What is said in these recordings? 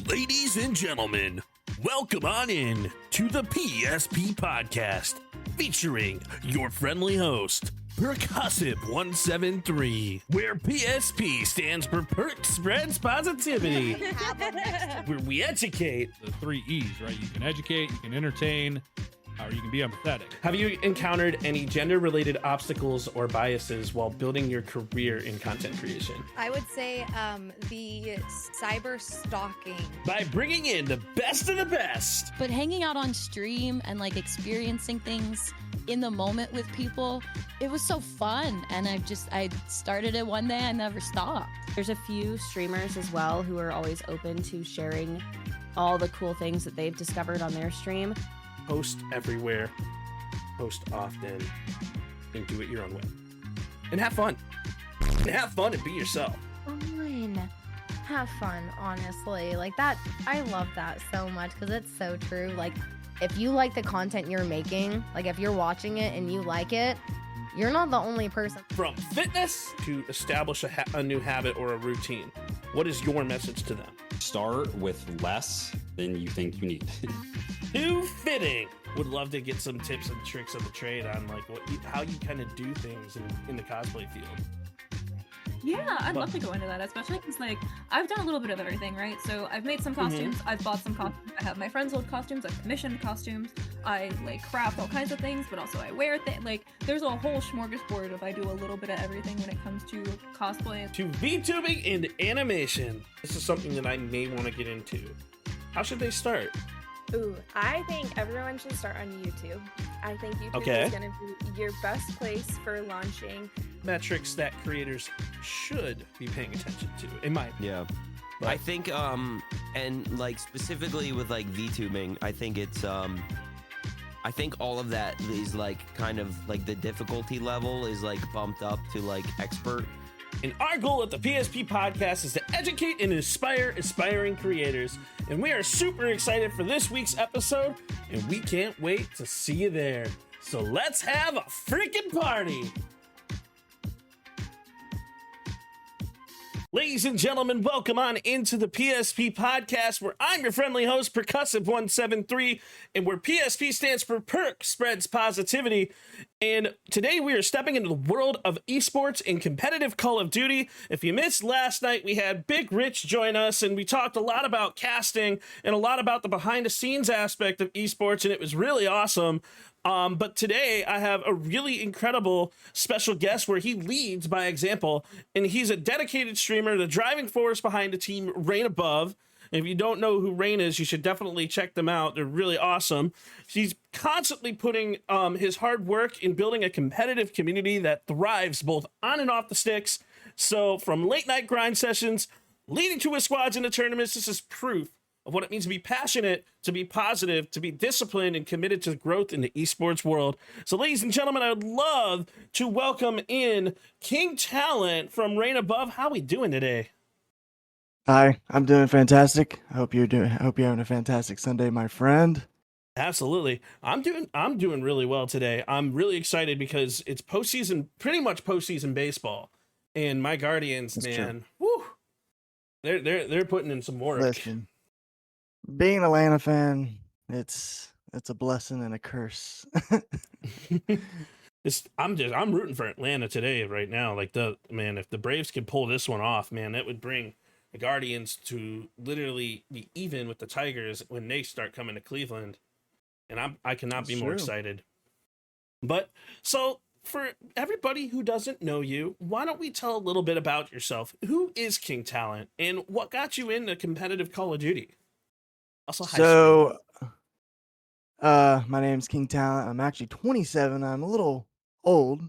Ladies and gentlemen, welcome on in to the PSP Podcast, featuring your friendly host, Percussive173, where PSP stands for Perk Spreads Positivity, where we educate. The 3 E's, right? You can educate, you can entertain, or you can be empathetic. Have you encountered any gender-related obstacles or biases while building your career in content creation? I would say the cyber stalking. By bringing in the best of the best. But hanging out on stream and like experiencing things in the moment with people, it was so fun. And I started it one day, I never stopped. There's a few streamers as well who are always open to sharing all the cool things that they've discovered on their stream. Post everywhere, post often, and do it your own way. And have fun. And have fun and be yourself. Fine. Have fun, honestly. Like that, I love that so much because it's so true. Like, if you like the content you're making, like if you're watching it and you like it, you're not the only person. From fitness to establish a new habit or a routine, what is your message to them? Start with less than you think you need. Too fitting. Would love to get some tips and tricks of the trade on like how you kind of do things in the cosplay field. Yeah, I'd love to go into that, especially because like I've done a little bit of everything, right? So I've made some costumes, I've bought some costumes, I have my friends' old costumes, I've commissioned costumes, I like craft all kinds of things, but also I wear things. Like there's a whole smorgasbord of I do a little bit of everything when it comes to cosplay. To VTubing and animation, this is something that I may want to get into. How should they start? Ooh, I think everyone should start on YouTube. I think YouTube is going to be your best place for launching metrics that creators should be paying attention to, in my opinion. Yeah. But I think, and like specifically with like VTubing, I think it's, I think all of that is like kind of like the difficulty level is like bumped up to like expert. And our goal at the PSP Podcast is to educate and inspire aspiring creators. And we are super excited for this week's episode, and we can't wait to see you there. So let's have a freaking party! Ladies and gentlemen, welcome on into the PSP Podcast, where I'm your friendly host, Percussive173, and where PSP stands for Perk Spreads Positivity. And today we are stepping into the world of esports and competitive Call of Duty. If you missed last night, we had Big Rich join us, and we talked a lot about casting and a lot about the behind-the-scenes aspect of esports, and it was really awesome. But today I have a really incredible special guest where he leads by example, and he's a dedicated streamer, the driving force behind the team Rain Above. And if you don't know who Rain is, you should definitely check them out. They're really awesome. He's constantly putting his hard work in building a competitive community that thrives both on and off the sticks. So from late night grind sessions, leading to his squads into tournaments, this is proof of what it means to be passionate, to be positive, to be disciplined, and committed to growth in the esports world. So, ladies and gentlemen, I would love to welcome in KingTalent from Rain Above. How are we doing today? Hi, I'm doing fantastic. I hope you're having a fantastic Sunday, my friend. Absolutely. I'm doing really well today. I'm really excited because it's postseason, pretty much postseason baseball. And my Guardians, That's man, woo, they're putting in some work. Listen. Being an Atlanta fan, it's a blessing and a curse. I'm rooting for Atlanta today, right now. Like if the Braves could pull this one off, man, that would bring the Guardians to literally be even with the Tigers when they start coming to Cleveland. And I cannot be more excited. But so for everybody who doesn't know you, why don't we tell a little bit about yourself? Who is KingTalent and what got you into competitive Call of Duty? Also, my name's KingTalent. I'm actually 27. I'm a little old,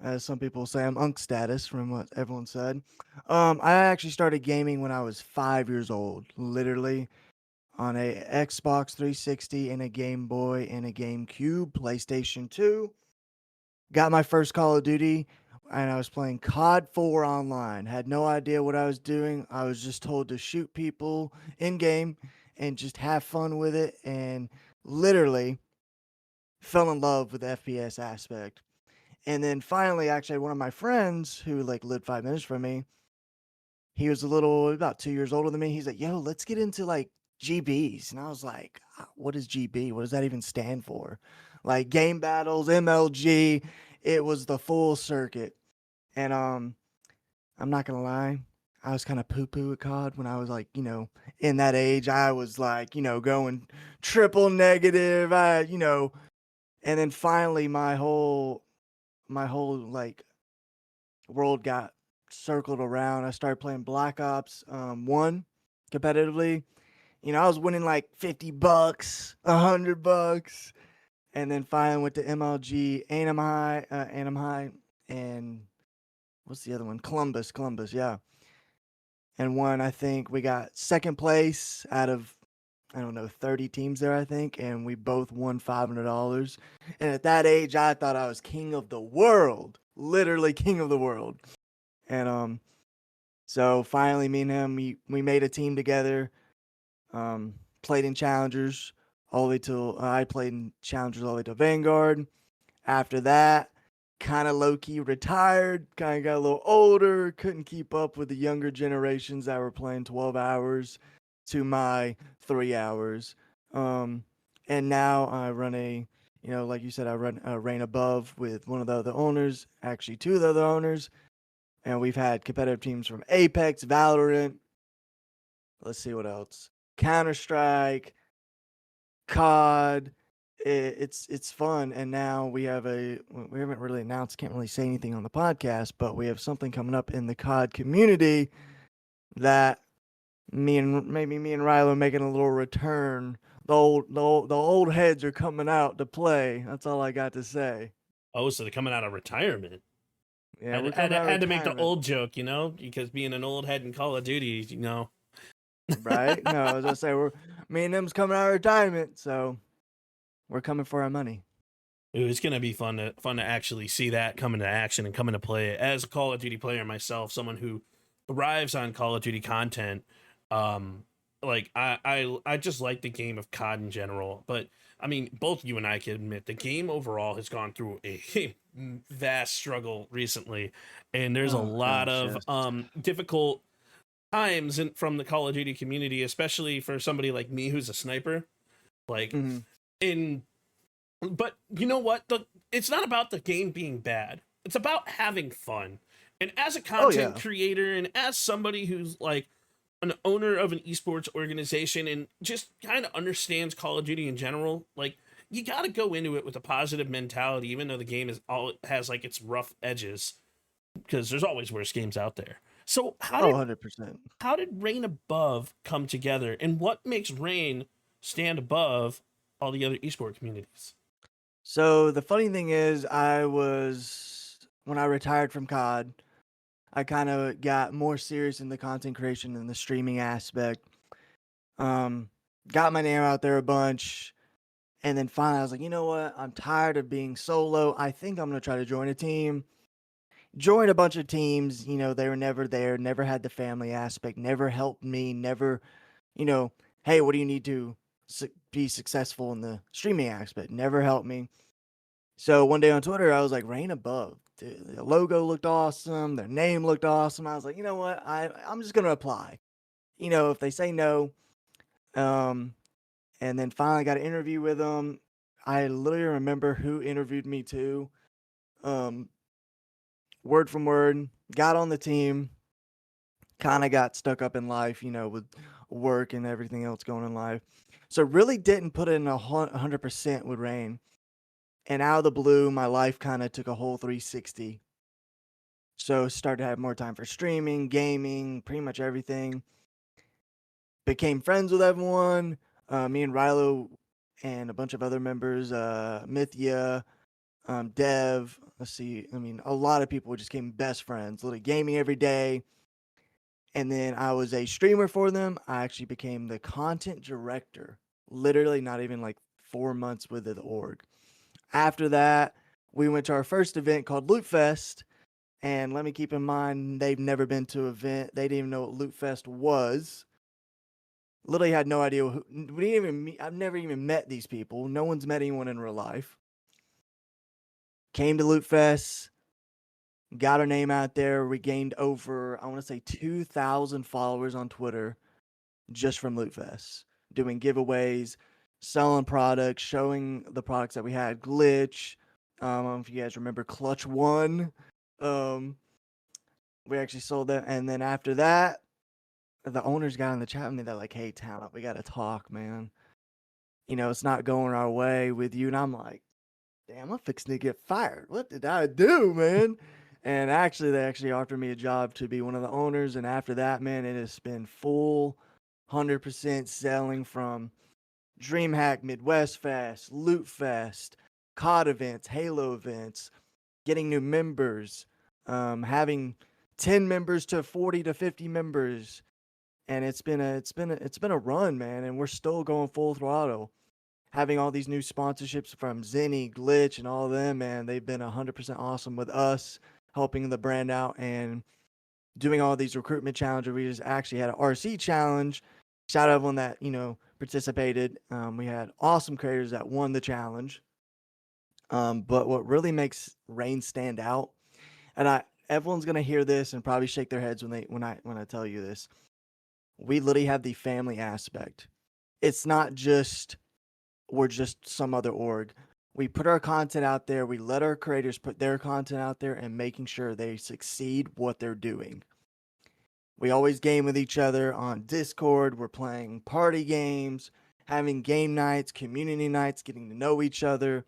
as some people say. I'm unk status from what everyone said. I actually started gaming when I was 5 years old, literally on a Xbox 360 and a Game Boy and a GameCube, PlayStation 2. Got my first Call of Duty, and I was playing COD 4 online. Had no idea what I was doing. I was just told to shoot people in game and just have fun with it, and literally fell in love with the FPS aspect. And then finally, actually, one of my friends who lived 5 minutes from me he was about 2 years older than me. He's like, yo, let's get into like GBs. And I was like, what is GB? What does that even stand for? Like game battles, MLG. It was the full circuit. And I'm not gonna lie, I was kind of poo-poo at COD when I was like, in that age. I was like, going triple negative. And then finally my whole like world got circled around. I started playing Black Ops 1 competitively. I was winning like $50, $100, and then finally went to MLG, Anam High, and what's the other one? Columbus, yeah. And won. I think we got second place out of, I don't know, 30 teams there, I think, and we both won $500. And at that age, I thought I was king of the world, literally king of the world. And so finally, me and him, we made a team together. Played in Challengers all the way till I played in Challengers all the way to Vanguard. After that, kind of low-key retired, kind of got a little older, couldn't keep up with the younger generations that were playing 12 hours to my 3 hours. And now I run like you said, I run Reign Above with one of the other owners, actually 2 of the other owners. And we've had competitive teams from Apex, Valorant, let's see what else, Counter-Strike, COD. It's fun. And now we haven't really announced, can't really say anything on the podcast, but we have something coming up in the COD community that maybe me and Rilo are making a little return. The old heads are coming out to play. That's all I got to say. Oh, so they're coming out of retirement. Yeah, had to make the old joke, because being an old head in Call of Duty, Right? No, as I say, me and them's coming out of retirement, so we're coming for our money. Ooh, it's gonna be fun to actually see that come into action and come into play. As a Call of Duty player myself, someone who thrives on Call of Duty content, like I just like the game of COD in general. But I mean, both you and I can admit the game overall has gone through a vast struggle recently, and there's a lot of difficult times from the Call of Duty community, especially for somebody like me who's a sniper. Like, but you know what? It's not about the game being bad. It's about having fun. And as a content creator, and as somebody who's like an owner of an esports organization and just kind of understands Call of Duty in general, like, you got to go into it with a positive mentality, even though the game has like its rough edges, because there's always worse games out there. So how did 100%. How did Reign Above come together, and what makes Reign stand above all the other esport communities? So the funny thing is, when I retired from COD, I kind of got more serious in the content creation and the streaming aspect. Got my name out there a bunch, and then finally I was like, you know what? I'm tired of being solo. I think I'm gonna try to join a team. Joined a bunch of teams, they were never there, never had the family aspect, never helped me, never, hey, what do you need to be successful in the streaming aspect? Never helped me. So one day on Twitter, I was like, Reign Above. The logo looked awesome. Their name looked awesome. I was like, you know what? I'm just going to apply. If they say no. And then finally got an interview with them. I literally remember who interviewed me too. Word from word, got on the team, kind of got stuck up in life, with work and everything else going in life. So really didn't put in 100% with Reign. And out of the blue, my life kind of took a whole 360. So started to have more time for streaming, gaming, pretty much everything. Became friends with everyone. Me and Rilo and a bunch of other members, Mythia, Dev, let's see, a lot of people just became best friends, literally gaming every day. And then I was a streamer for them. I actually became the content director, literally not even like 4 months with the org. After that, we went to our first event called Loot Fest. And let me keep in mind, they've never been to an event. They didn't even know what Loot Fest was. Literally had no idea. I've never even met these people. No one's met anyone in real life. Came to Loot Fest. got our name out there. We gained over, I want to say, 2,000 followers on Twitter just from Loot Fest, doing giveaways, selling products, showing the products that we had. Glitch, I don't know if you guys remember Clutch One. We actually sold that, and then after that, the owners got in the chat with me. They're like, "Hey, Talent, we got to talk, man. It's not going our way with you." And I'm like, "Damn, I'm fixing to get fired. What did I do, man?" And actually, they actually offered me a job to be one of the owners. And after that, man, it has been full 100% selling from DreamHack, Midwest Fest, Loot Fest, COD events, Halo events, getting new members, having 10 members to 40 to 50 members. And it's been a run, man. And we're still going full throttle. Having all these new sponsorships from Zenny, Glitch, and all of them, man, they've been 100% awesome with us, helping the brand out and doing all these recruitment challenges. We just actually had an RC challenge. Shout out everyone that, participated. We had awesome creators that won the challenge. But what really makes Reign stand out, and everyone's gonna hear this and probably shake their heads when I tell you this. We literally have the family aspect. It's not just we're just some other org. We put our content out there. We let our creators put their content out there and making sure they succeed what they're doing. We always game with each other on Discord. We're playing party games, having game nights, community nights, getting to know each other.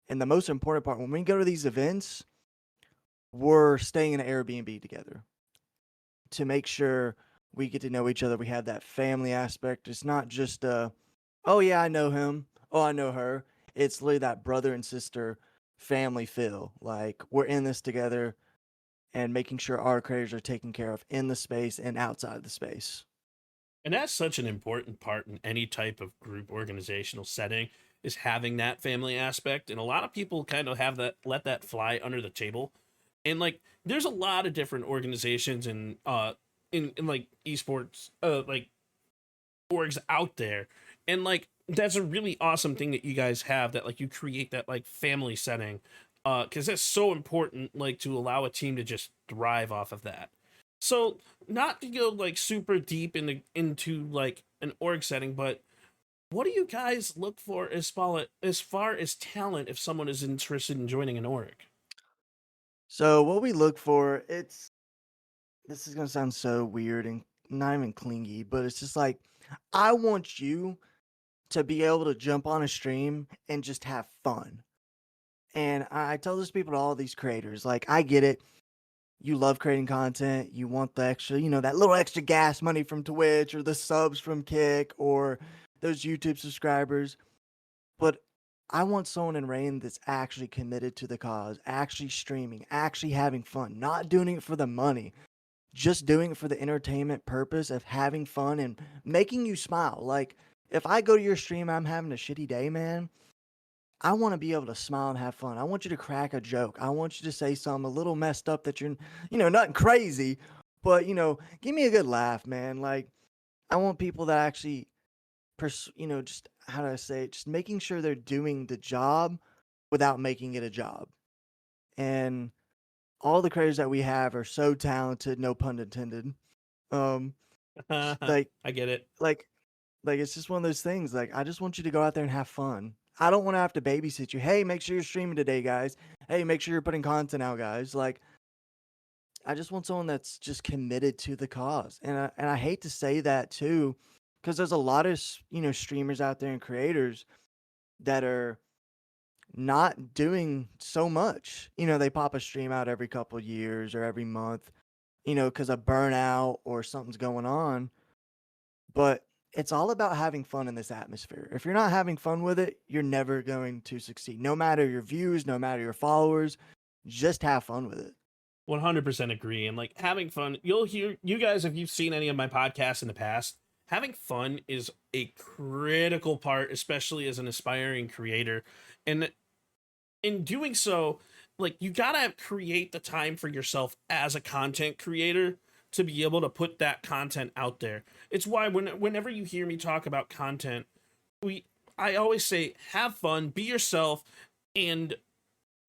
And the most important part, when we go to these events, we're staying in an Airbnb together to make sure we get to know each other. We have that family aspect. It's not just, oh yeah, I know him. Oh, I know her. It's literally that brother and sister family feel. Like we're in this together and making sure our creators are taken care of in the space and outside the space. And that's such an important part in any type of group organizational setting, is having that family aspect. And a lot of people kind of have that, let that fly under the table. And like, there's a lot of different organizations and in like esports, like orgs out there. And like, that's a really awesome thing that you guys have, that like you create that like family setting, because that's so important, like to allow a team to just thrive off of that. So not to go like super deep into like an org setting, but what do you guys look for as far as talent if someone is interested in joining an org? So what we look for, this is gonna sound so weird and not even clingy, but it's just like, I want you to be able to jump on a stream and just have fun. And I tell this people to all these creators, like, I get it. You love creating content. You want the extra, that little extra gas money from Twitch or the subs from Kick or those YouTube subscribers. But I want someone in Reign that's actually committed to the cause, actually streaming, actually having fun, not doing it for the money, just doing it for the entertainment purpose of having fun and making you smile. Like, if I go to your stream, I'm having a shitty day, man, I want to be able to smile and have fun. I want you to crack a joke. I want you to say something a little messed up that you're, nothing crazy, but, give me a good laugh, man. Like, I want people that actually, just, how do I say it? Just making sure they're doing the job without making it a job. And all the creators that we have are so talented, no pun intended. Like, I get it. Like it's just one of those things. Like, I just want you to go out there and have fun. I don't want to have to babysit you. Hey, make sure you're streaming today, guys. Hey, make sure you're putting content out, guys. Like, I just want someone that's just committed to the cause. And I hate to say that too, because there's a lot of streamers out there and creators that are not doing so much. They pop a stream out every couple of years or every month, because of burnout or something's going on. But it's all about having fun in this atmosphere. If you're not having fun with it, you're never going to succeed. No matter your views, no matter your followers, just have fun with it. 100% agree. And like having fun, you'll hear, you guys, if you've seen any of my podcasts in the past, having fun is a critical part, especially as an aspiring creator. And in doing so, like, you gotta create the time for yourself as a content creator to be able to put that content out there. It's why whenever you hear me talk about content, I always say, have fun, be yourself, and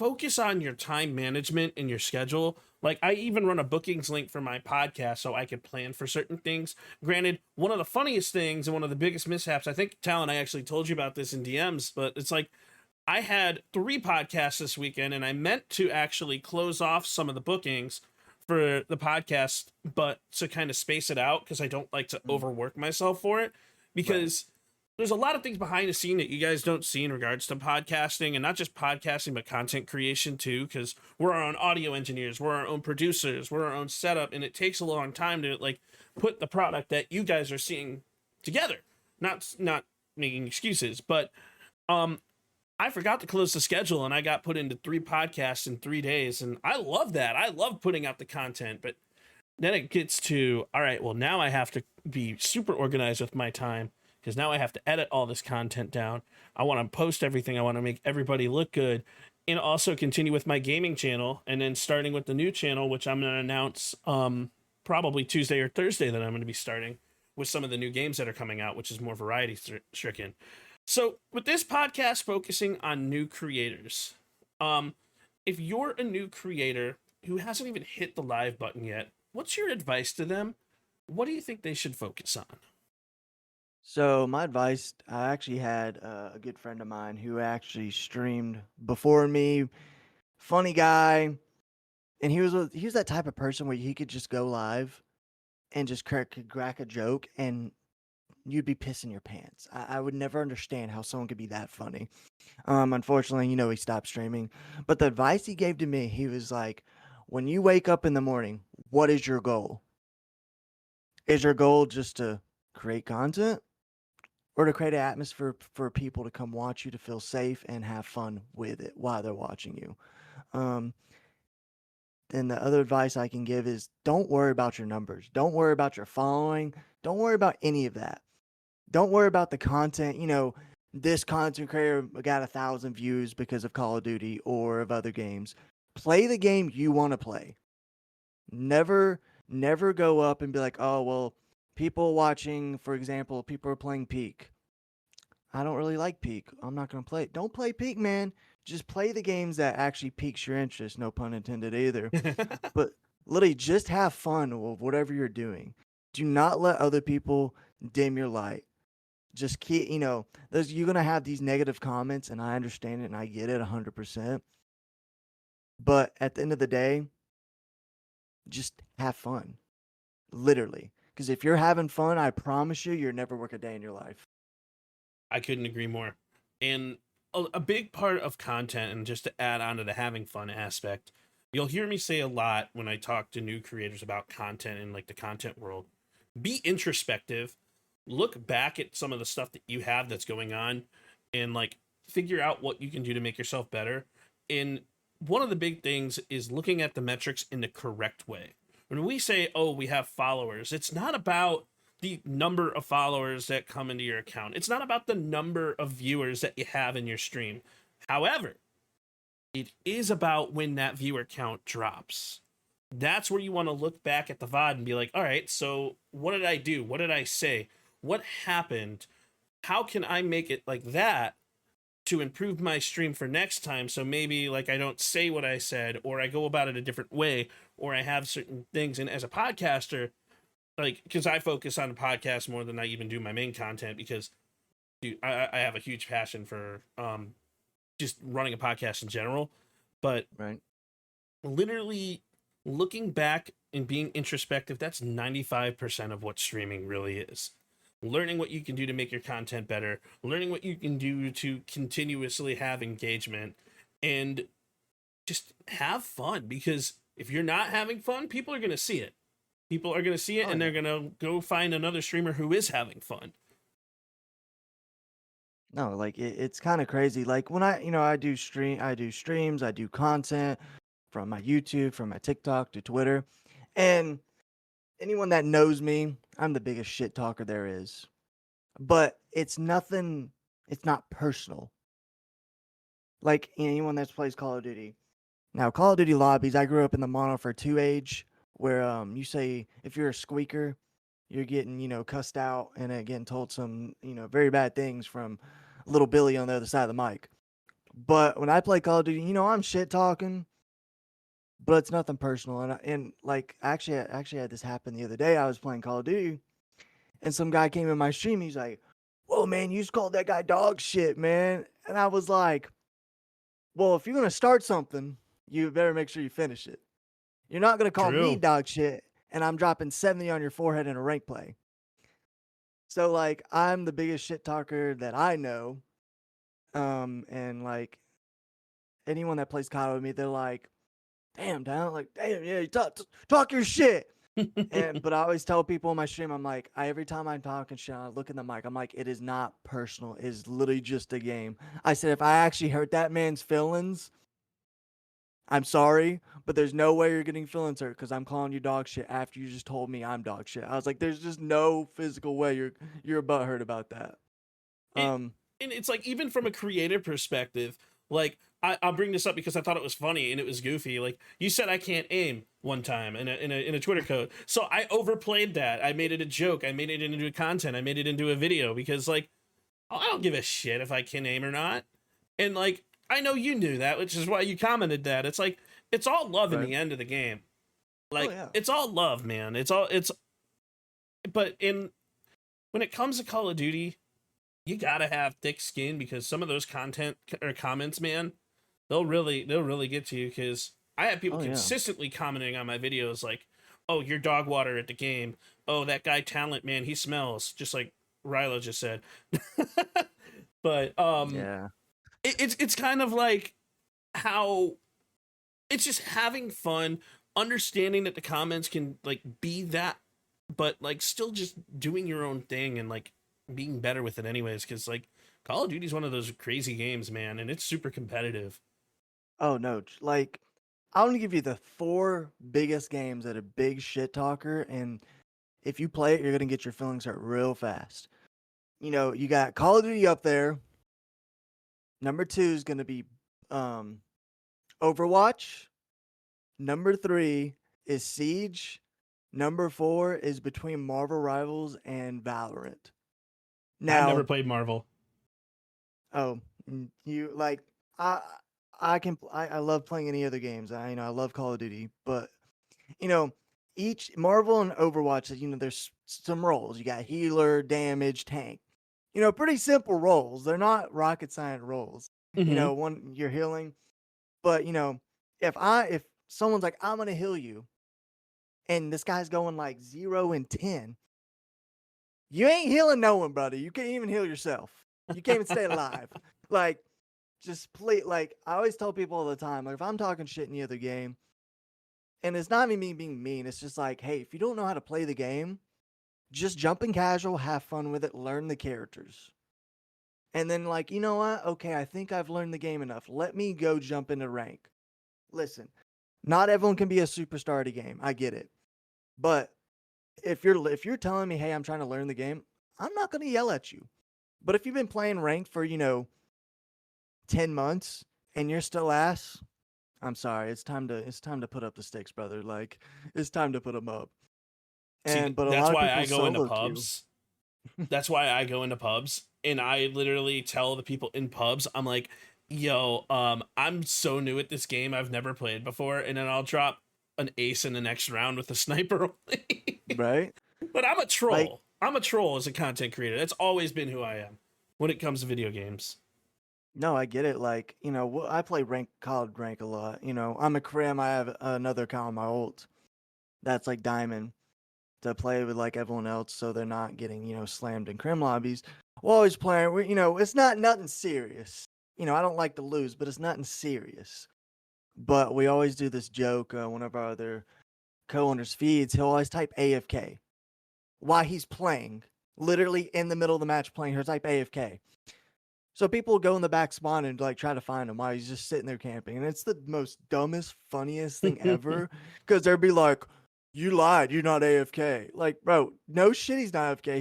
focus on your time management and your schedule. Like, I even run a bookings link for my podcast so I could plan for certain things. Granted, one of the funniest things and one of the biggest mishaps, I think, Talent, I actually told you about this in DMs, but it's like, I had 3 podcasts this weekend, and I meant to actually close off some of the bookings for the podcast, but to kind of space it out because I don't like to overwork myself for it, because there's a lot of things behind the scene that you guys don't see in regards to podcasting, and not just podcasting, but content creation too, because we're our own audio engineers, we're our own producers, we're our own setup, and it takes a long time to like put the product that you guys are seeing together. Not making excuses, but I forgot to close the schedule, and I got put into 3 podcasts in 3 days, and I love that. I love putting out the content, but then it gets to, all right, well, now I have to be super organized with my time, because now I have to edit all this content down. I want to post everything. I want to make everybody look good, and also continue with my gaming channel, and then starting with the new channel, which I'm going to announce probably Tuesday or Thursday that I'm going to be starting with some of the new games that are coming out, which is more variety stricken. So with this podcast focusing on new creators, if you're a new creator who hasn't even hit the live button yet, what's your advice to them? What do you think they should focus on? So my advice, I actually had a good friend of mine who actually streamed before me, funny guy, and he was that type of person where he could just go live and just crack a joke and you'd be pissing your pants. I would never understand how someone could be that funny. Unfortunately, he stopped streaming. But the advice he gave to me, he was like, when you wake up in the morning, what is your goal? Is your goal just to create content or to create an atmosphere for people to come watch you, to feel safe and have fun with it while they're watching you? And the other advice I can give is don't worry about your numbers. Don't worry about your following. Don't worry about any of that. Don't worry about the content. This content creator got 1,000 views because of Call of Duty or of other games. Play the game you want to play. Never go up and be like, oh, well, people watching, for example, people are playing Peak. I don't really like Peak. I'm not going to play it. Don't play Peak, man. Just play the games that actually piques your interest. No pun intended either. But literally just have fun with whatever you're doing. Do not let other people dim your light. Just keep, you're going to have these negative comments, and I understand it and I get it 100%. But at the end of the day, just have fun. Literally. Because if you're having fun, I promise you'll never work a day in your life. I couldn't agree more. And a big part of content, and just to add on to the having fun aspect, you'll hear me say a lot when I talk to new creators about content in like the content world. Be introspective. Look back at some of the stuff that you have that's going on and like figure out what you can do to make yourself better. And one of the big things is looking at the metrics in the correct way. When we say, oh, we have followers, it's not about the number of followers that come into your account. It's not about the number of viewers that you have in your stream. However, it is about when that viewer count drops. That's where you want to look back at the VOD and be like, all right, so what did I do? What did I say? What happened? How can I make it like that to improve my stream for next time? So maybe like I don't say what I said, or I go about it a different way, or I have certain things. And as a podcaster, like, because I focus on the podcast more than I even do my main content, because dude, I have a huge passion for just running a podcast in general. But literally looking back and being introspective, that's 95% of what streaming really is. Learning what you can do to make your content better, learning what you can do to continuously have engagement, and just have fun. Because if you're not having fun, people are going to see it. People are going to see it, and they're going to go find another streamer who is having fun. No, like it's kind of crazy. Like when I do streams, I do content from my YouTube, from my TikTok to Twitter. And anyone that knows me, I'm the biggest shit talker there is. But it's not personal. Like anyone that plays Call of Duty. Now, Call of Duty lobbies, I grew up in the Modern Warfare 2 age, where you say if you're a squeaker, you're getting, cussed out and getting told some, very bad things from little Billy on the other side of the mic. But when I play Call of Duty, I'm shit talking, but it's nothing personal. And like actually I had this happen the other day. I was playing Call of Duty, and some guy came in my stream. He's like, "Whoa, man, you just called that guy dog shit, man." And I was like, "Well, if you're gonna start something, you better make sure you finish it. You're not gonna call me True. dog shit, and I'm dropping 70 on your forehead in a rank play." So like, I'm the biggest shit talker that I know. And like anyone that plays COD with me, they're like, "Damn, down, like, damn, yeah, you talk your shit." But I always tell people on my stream, I'm like, every time I'm talking shit, I look in the mic, I'm like, it is not personal. It is literally just a game. I said, if I actually hurt that man's feelings, I'm sorry, but there's no way you're getting feelings hurt because I'm calling you dog shit after you just told me I'm dog shit. I was like, there's just no physical way you're butthurt about that. And it's like, even from a creative perspective, like I'll bring this up because I thought it was funny and it was goofy. Like, you said I can't aim one time in a Twitter code, so I overplayed that. I made it a joke. I made it into content. I made it into a video because, like, I don't give a shit if I can aim or not. And like, I know you knew that, which is why you commented that. It's like, it's all love in the end of the game. Like, it's all love, man. But when it comes to Call of Duty, you gotta have thick skin because some of those content or comments, man, they'll really get to you. Because I have people consistently commenting on my videos like, "Oh, you're dog water at the game. Oh, that guy Talent, man, he smells," just like Rilo just said. But it's kind of like how it's just having fun, understanding that the comments can like be that, but like still just doing your own thing and like being better with it anyways. Because like Call of Duty is one of those crazy games, man, and it's super competitive. Oh no, like I want to give you the 4 biggest games that a big shit talker, and if you play it, you're gonna get your feelings hurt real fast. You got Call of Duty up there. Number 2 is gonna be Overwatch. Number 3 is Siege. Number 4 is between Marvel Rivals and Valorant. Now, I've never played Marvel. Oh, you like I love playing any other games. I love Call of Duty, but each Marvel and Overwatch, there's some roles. You got healer, damage, tank. Pretty simple roles. They're not rocket science roles. Mhm. One you're healing, but if someone's like, "I'm gonna heal you," and this guy's going like 0 and 10, you ain't healing no one, brother. You can't even heal yourself. You can't even stay alive. Like, just play. Like, I always tell people all the time, like, if I'm talking shit in the other game, and it's not even me being mean, it's just like, hey, if you don't know how to play the game, just jump in casual, have fun with it, learn the characters. And then, like, you know what? Okay, I think I've learned the game enough. Let me go jump into rank. Listen, not everyone can be a superstar at a game. I get it. But if you're telling me, hey, I'm trying to learn the game, I'm not going to yell at you. But if you've been playing ranked for, 10 months and you're still ass, I'm sorry. It's time to put up the sticks, brother. Like, it's time to put them up. But that's why I I go into pubs. That's why I go into pubs, and I literally tell the people in pubs, I'm like, "Yo, I'm so new at this game. I've never played before," and then I'll drop an ace in the next round with a sniper only. Right? But I'm a troll. I'm a troll as a content creator. That's always been who I am when it comes to video games. No, I get it. Like, I play COD rank a lot. I'm a crim. I have another account on my ult that's like diamond to play with like everyone else, so they're not getting slammed in crim lobbies. We're always playing. It's not nothing serious. I don't like to lose, but it's nothing serious. But we always do this joke. One of our other co-owners feeds, he'll always type AFK while he's playing, literally in the middle of the match playing. He'll type AFK. So people go in the back spawn and like try to find him while he's just sitting there camping. And it's the most dumbest, funniest thing ever. Because they'll be like, "You lied, you're not AFK." Like, bro, no shit, he's not AFK.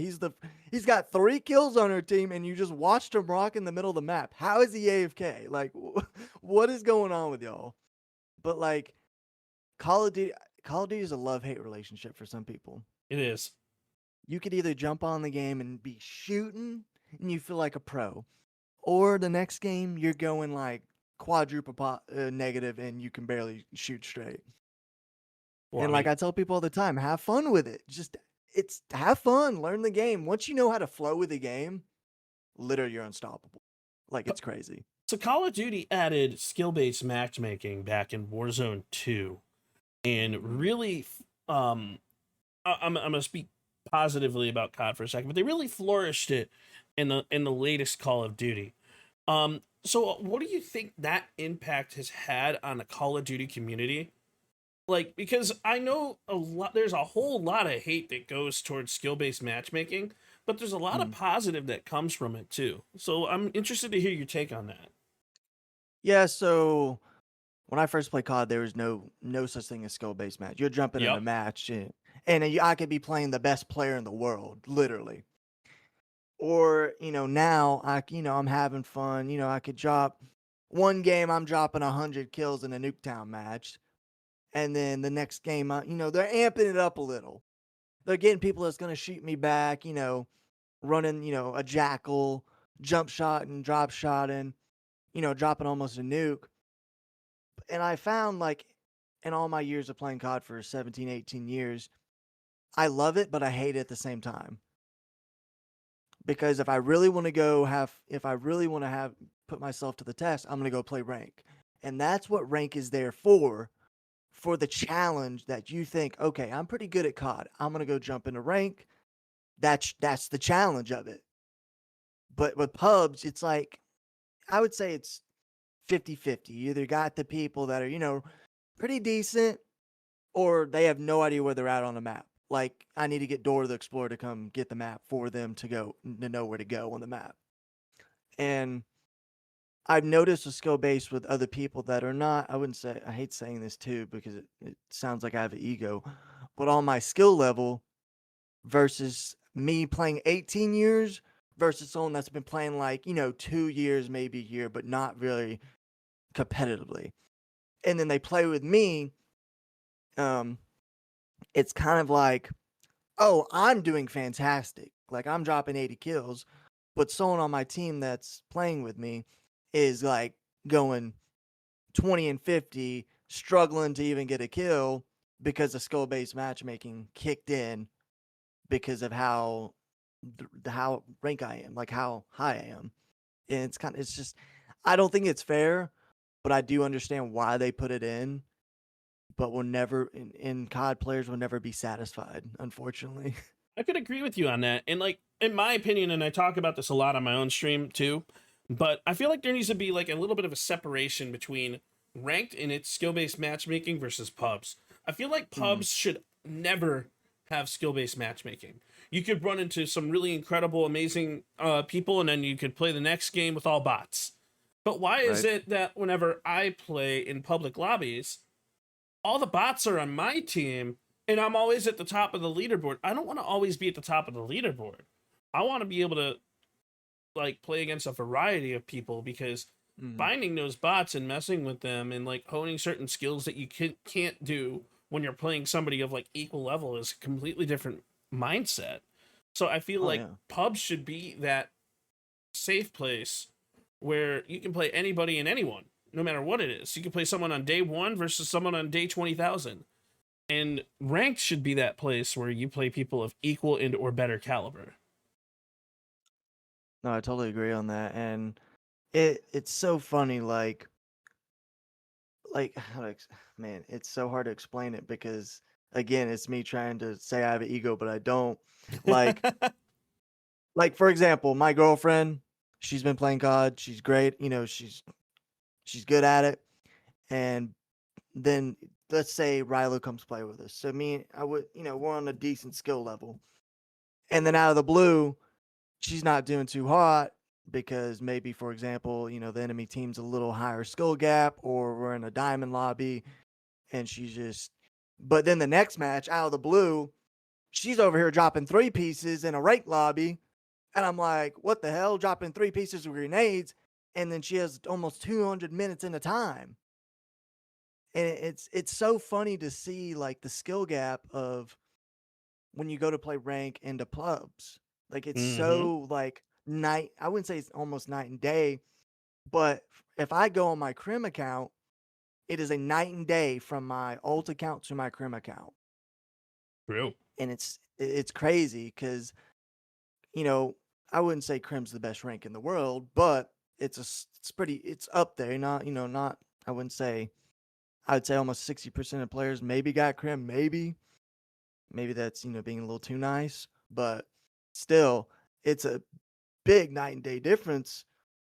He's got 3 kills on our team and you just watched him rock in the middle of the map. How is he AFK? Like, what is going on with y'all? But like, Call of Duty is a love-hate relationship for some people. It is. You could either jump on the game and be shooting and you feel like a pro, or the next game you're going like quadruple negative and you can barely shoot straight. Well, And like I tell people all the time, have fun with it. Just it's have fun, learn the game. Once you know how to flow with the game, literally you're unstoppable. Like it's crazy. So Call of Duty added skill-based matchmaking back in Warzone 2, and really, I'm gonna speak positively about COD for a second, but they really flourished it in the latest Call of Duty. So what do you think that impact has had on the Call of Duty community? Like, because I know there's a whole lot of hate that goes towards skill-based matchmaking, but there's a lot of positive that comes from it too. So I'm interested to hear your take on that. Yeah, so when I first played COD, there was no such thing as skill-based match. You're jumping in a match, and I could be playing the best player in the world, literally. Or now I'm having fun. I could drop one game. I'm dropping 100 kills in a Nuketown match, and then the next game, they're amping it up a little. They're getting people that's gonna shoot me back. Running a jackal, jump shot and drop shot, and dropping almost a nuke. And I found, like, in all my years of playing COD for 17, 18 years, I love it, but I hate it at the same time. Because if I really want to put myself to the test, I'm going to go play rank. And that's what rank is there for the challenge that you think, okay, I'm pretty good at COD. I'm going to go jump into rank. That's the challenge of it. But with pubs, it's like, I would say it's 50-50. You either got the people that are, pretty decent, or they have no idea where they're at on the map. Like, I need to get Dora the Explorer to come get the map for them to know where to go on the map. And I've noticed a skill base with other people that are not, I hate saying this too, because it sounds like I have an ego, but on my skill level versus me playing 18 years versus someone that's been playing like, 2 years, maybe a year, but not really competitively. And then they play with me. It's kind of like, oh, I'm doing fantastic. Like, I'm dropping 80 kills, but someone on my team that's playing with me is like going 20 and 50, struggling to even get a kill because the skill-based matchmaking kicked in because of how rank I am, like how high I am. And it's just, I don't think it's fair, but I do understand why they put it in. But we'll never, in COD, players will never be satisfied, unfortunately. I could agree with you on that. And like, in my opinion, and I talk about this a lot on my own stream too, but I feel like there needs to be like a little bit of a separation between ranked and its skill-based matchmaking versus pubs. I feel like pubs should never have skill-based matchmaking. You could run into some really incredible, amazing people, and then you could play the next game with all bots. But why is it that whenever I play in public lobbies, all the bots are on my team, and I'm always at the top of the leaderboard? I don't want to always be at the top of the leaderboard. I want to be able to like play against a variety of people, because finding those bots and messing with them and like honing certain skills that you can't do when you're playing somebody of like equal level is a completely different mindset. So I feel pubs should be that safe place where you can play anybody and anyone, no matter what it is. You can play someone on day 1 versus someone on day 20,000. And ranked should be that place where you play people of equal and or better caliber. No, I totally agree on that. And it's so funny, like man, it's so hard to explain it because, again, it's me trying to say I have an ego, but I don't. Like, like for example, my girlfriend, she's been playing COD. She's great. She's good at it. And then let's say Rilo comes play with us. So we're on a decent skill level. And then out of the blue, she's not doing too hot because maybe, for example, the enemy team's a little higher skill gap, or we're in a diamond lobby and but then the next match out of the blue, she's over here dropping 3 pieces in a rank lobby. And I'm like, what the hell? Dropping 3 pieces of grenades. And then she has almost 200 minutes into time. And it's so funny to see like the skill gap of when you go to play rank into pubs. Like, it's so like I wouldn't say it's almost night and day, but if I go on my Crim account, it is a night and day from my alt account to my Crim account. True. And it's crazy because, you know, I wouldn't say Crim's the best rank in the world, but it's up there. Not, I wouldn't say, I would say almost 60% of players maybe got Crim, maybe that's, being a little too nice, but still, it's a big night and day difference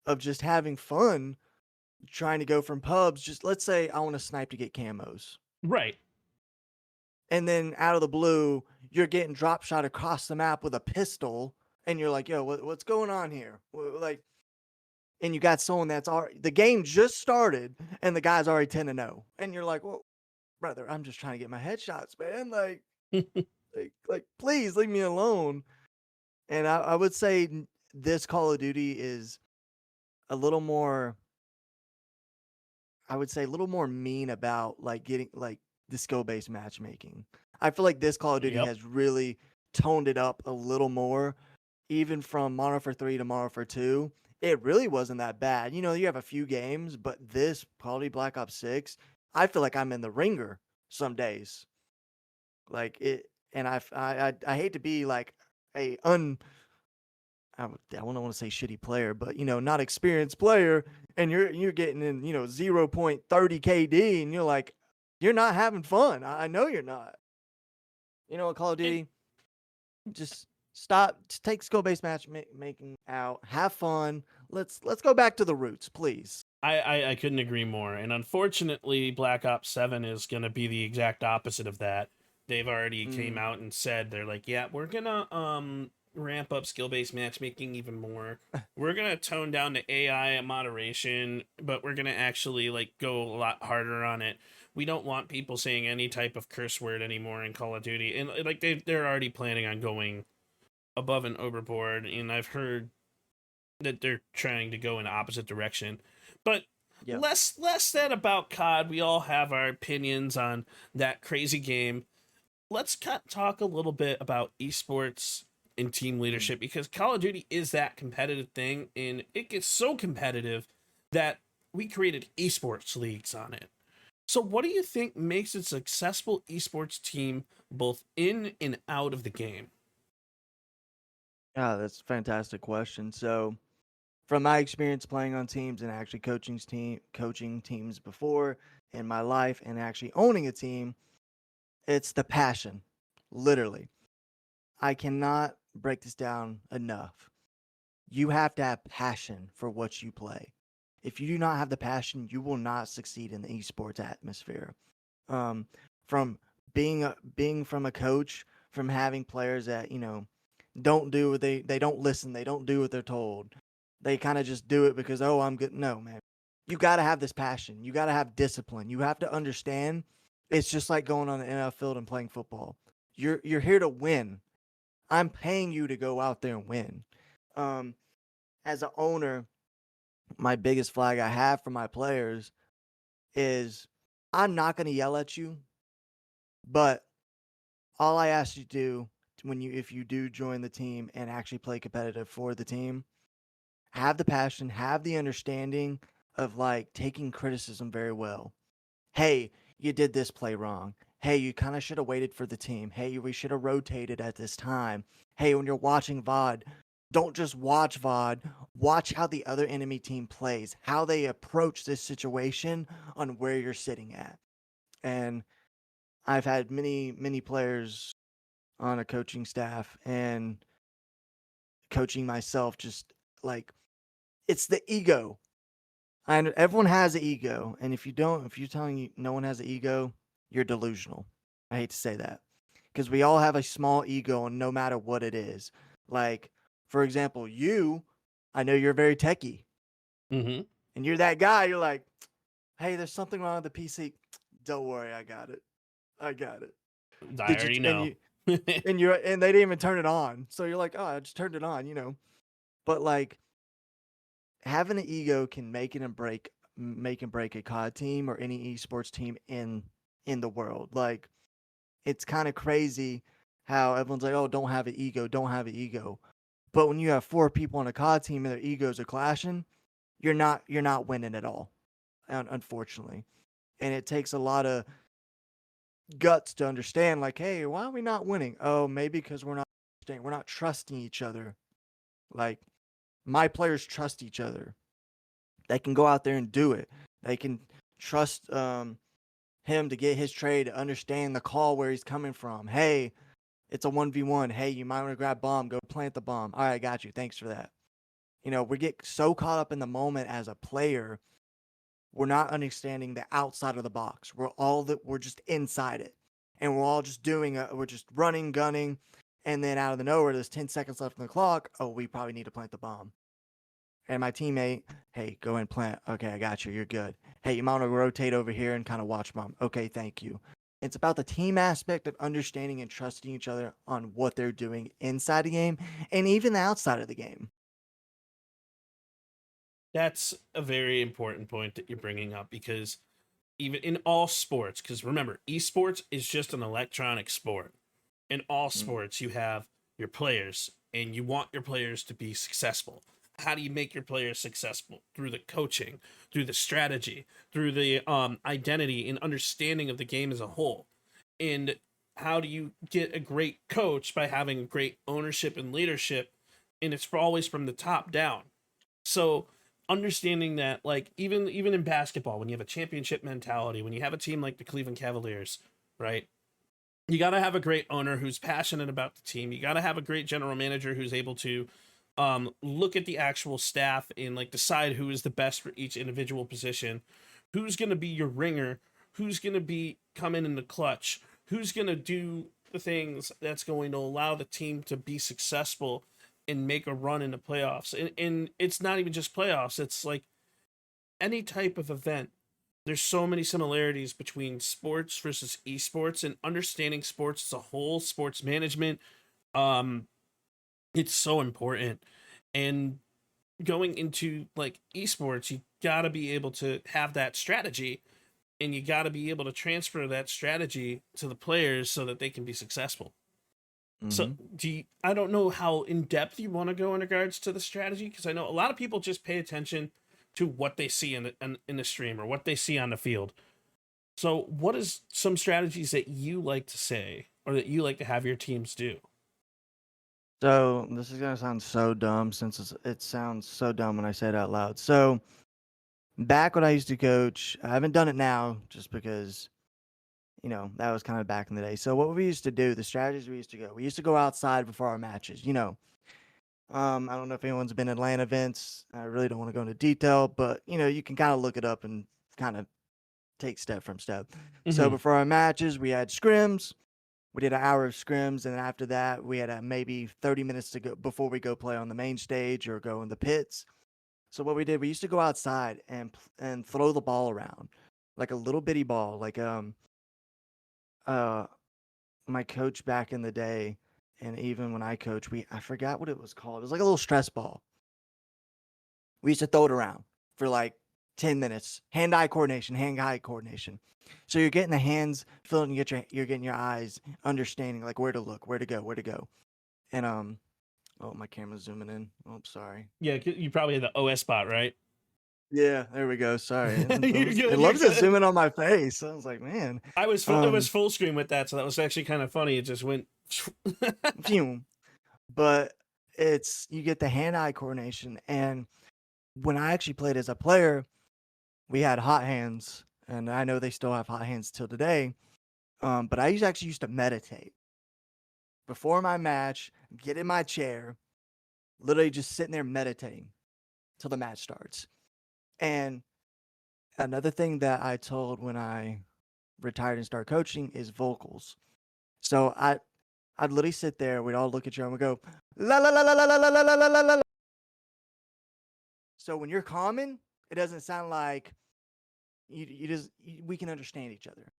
of just having fun trying to go from pubs. Just let's say I want to snipe to get camos. Right. And then out of the blue, you're getting drop shot across the map with a pistol, and you're like, yo, what's going on here? Like, and you got someone that's already, the game just started, and the guy's already 10-0. And you're like, well, brother, I'm just trying to get my headshots, man. Like, like, please leave me alone. And I would say this Call of Duty is a little more, I would say a little more mean about like getting like the skill-based matchmaking. I feel like this Call of Duty has really toned it up a little more. Even from Modern Warfare 3 to Modern Warfare 2, it really wasn't that bad. You have a few games, but this Call of Duty Black Ops 6, I feel like I'm in the ringer some days. Like it, and I hate to be like I don't want to say shitty player, but not experienced player, and you're getting in 0.30 KD, and you're like, you're not having fun. I know you're not. Call of Duty, just stop. Just take skill-based matchmaking out. Have fun. Let's go back to the roots, please. I couldn't agree more. And unfortunately, Black Ops 7 is going to be the exact opposite of that. They've already came out and said, they're like, yeah, we're going to ramp up skill-based matchmaking even more. We're going to tone down the AI moderation, but we're going to actually like go a lot harder on it. We don't want people saying any type of curse word anymore in Call of Duty. And like they're already planning on going above and overboard, and I've heard that they're trying to go in the opposite direction. But less said about COD. We all have our opinions on that crazy game. Let's talk a little bit about esports and team leadership, because Call of Duty is that competitive thing, and it gets so competitive that we created esports leagues on it. So what do you think makes a successful esports team both in and out of the game? Yeah, that's a fantastic question. So from my experience playing on teams and actually coaching teams before in my life and actually owning a team, it's the passion, literally. I cannot break this down enough. You have to have passion for what you play. If you do not have the passion, you will not succeed in the esports atmosphere. From being from a coach, from having players that, don't do what they don't listen, they don't do what they're told. They kind of just do it because, oh, I'm good. No, man. You got to have this passion. You got to have discipline. You have to understand it's just like going on the NFL field and playing football. You're here to win. I'm paying you to go out there and win. As an owner, my biggest flag I have for my players is I'm not going to yell at you, but all I ask you to do if you do join the team and actually play competitive for the team, have the passion, have the understanding of like taking criticism very well. Hey, you did this play wrong. Hey, you kind of should have waited for the team. Hey, we should have rotated at this time. Hey, when you're watching VOD, don't just watch VOD. Watch how the other enemy team plays, how they approach this situation on where you're sitting at. And I've had many players on a coaching staff and coaching myself, just like, it's the ego. And everyone has an ego. And if you're telling you no one has an ego, you're delusional. I hate to say that, because we all have a small ego, and no matter what it is. Like, for example, I know you're very techie. Mm-hmm. And you're that guy, you're like, hey, there's something wrong with the PC. Don't worry, I got it. I already know. And they didn't even turn it on. So you're like, oh, I just turned it on, But like, having an ego can make and break a COD team or any esports team in the world. Like, it's kind of crazy how everyone's like, oh, don't have an ego. But when you have 4 people on a COD team and their egos are clashing, you're not winning at all, unfortunately. And it takes a lot of guts to understand, like, hey, why are we not winning? Oh, maybe because we're not trusting each other. Like, my players trust each other. They can go out there and do it. They can trust him to get his trade, to understand the call where he's coming from. Hey, it's a 1v1. Hey, you might want to grab bomb. Go plant the bomb. All right, I got you. Thanks for that. We get so caught up in the moment as a player, we're not understanding the outside of the box. We're just inside it. And we're all just we're just running, gunning, and then out of the nowhere, there's 10 seconds left on the clock. Oh, we probably need to plant the bomb. And my teammate, hey, go and plant. Okay, I got you. You're good. Hey, you might want to rotate over here and kind of watch bomb. Okay, thank you. It's about the team aspect of understanding and trusting each other on what they're doing inside the game and even outside of the game. That's a very important point that you're bringing up, because even in all sports, because remember, esports is just an electronic sport. In all sports, you have your players, and you want your players to be successful. How do you make your players successful? Through the coaching, through the strategy, through the identity and understanding of the game as a whole. And how do you get a great coach? By having great ownership and leadership, and it's always from the top down. So understanding that, like, even in basketball, when you have a championship mentality, when you have a team like the Cleveland Cavaliers, right? You got to have a great owner who's passionate about the team. You got to have a great general manager who's able to look at the actual staff and like decide who is the best for each individual position, who's going to be your ringer, who's going to be coming in the clutch, who's going to do the things that's going to allow the team to be successful and make a run in the playoffs. And it's not even just playoffs. It's like any type of event. There's so many similarities between sports versus esports, and understanding sports as a whole, sports management. It's so important. And going into like esports, you got to be able to have that strategy, and you got to be able to transfer that strategy to the players so that they can be successful. So I don't know how in depth you want to go in regards to the strategy, because I know a lot of people just pay attention to what they see in the stream or what they see on the field. So what is some strategies that you like to say or that you like to have your teams do? So this is going to sound so dumb, since it sounds so dumb when I say it out loud. So back when I used to coach, I haven't done it now just because, that was kind of back in the day. So what we used to do, the strategies we used to go outside before our matches, I don't know if anyone's been in LAN events. I really don't want to go into detail, but you can kind of look it up and kind of take step from step. So before our matches, we had scrims. We did an hour of scrims, and after that, we had maybe 30 minutes to go before we go play on the main stage or go in the pits. So what we did, we used to go outside and throw the ball around, like a little bitty ball, like my coach back in the day, and even when I coached, I forgot what it was called. It was like a little stress ball. We used to throw it around for like 10 minutes. Hand-eye coordination. So you're getting the hands filled, and you're getting your eyes understanding like where to look, where to go. And oh, my camera's zooming in. Oh, sorry. Yeah, you probably had the OS spot, right? Yeah, there we go. Sorry. It loves to zoom in on my face. I was like, man. I was full screen with that, so that was actually kind of funny. It just went Phew. But you get the hand-eye coordination. And when I actually played as a player, we had hot hands, and I know they still have hot hands till today. But I actually used to meditate before my match, get in my chair, literally just sitting there meditating till the match starts. And another thing that I told when I retired and started coaching is vocals. So I'd literally sit there, we'd all look at you and we'd go, la la la la la la la la la la la. So when you're calming, it doesn't sound like we can understand each other.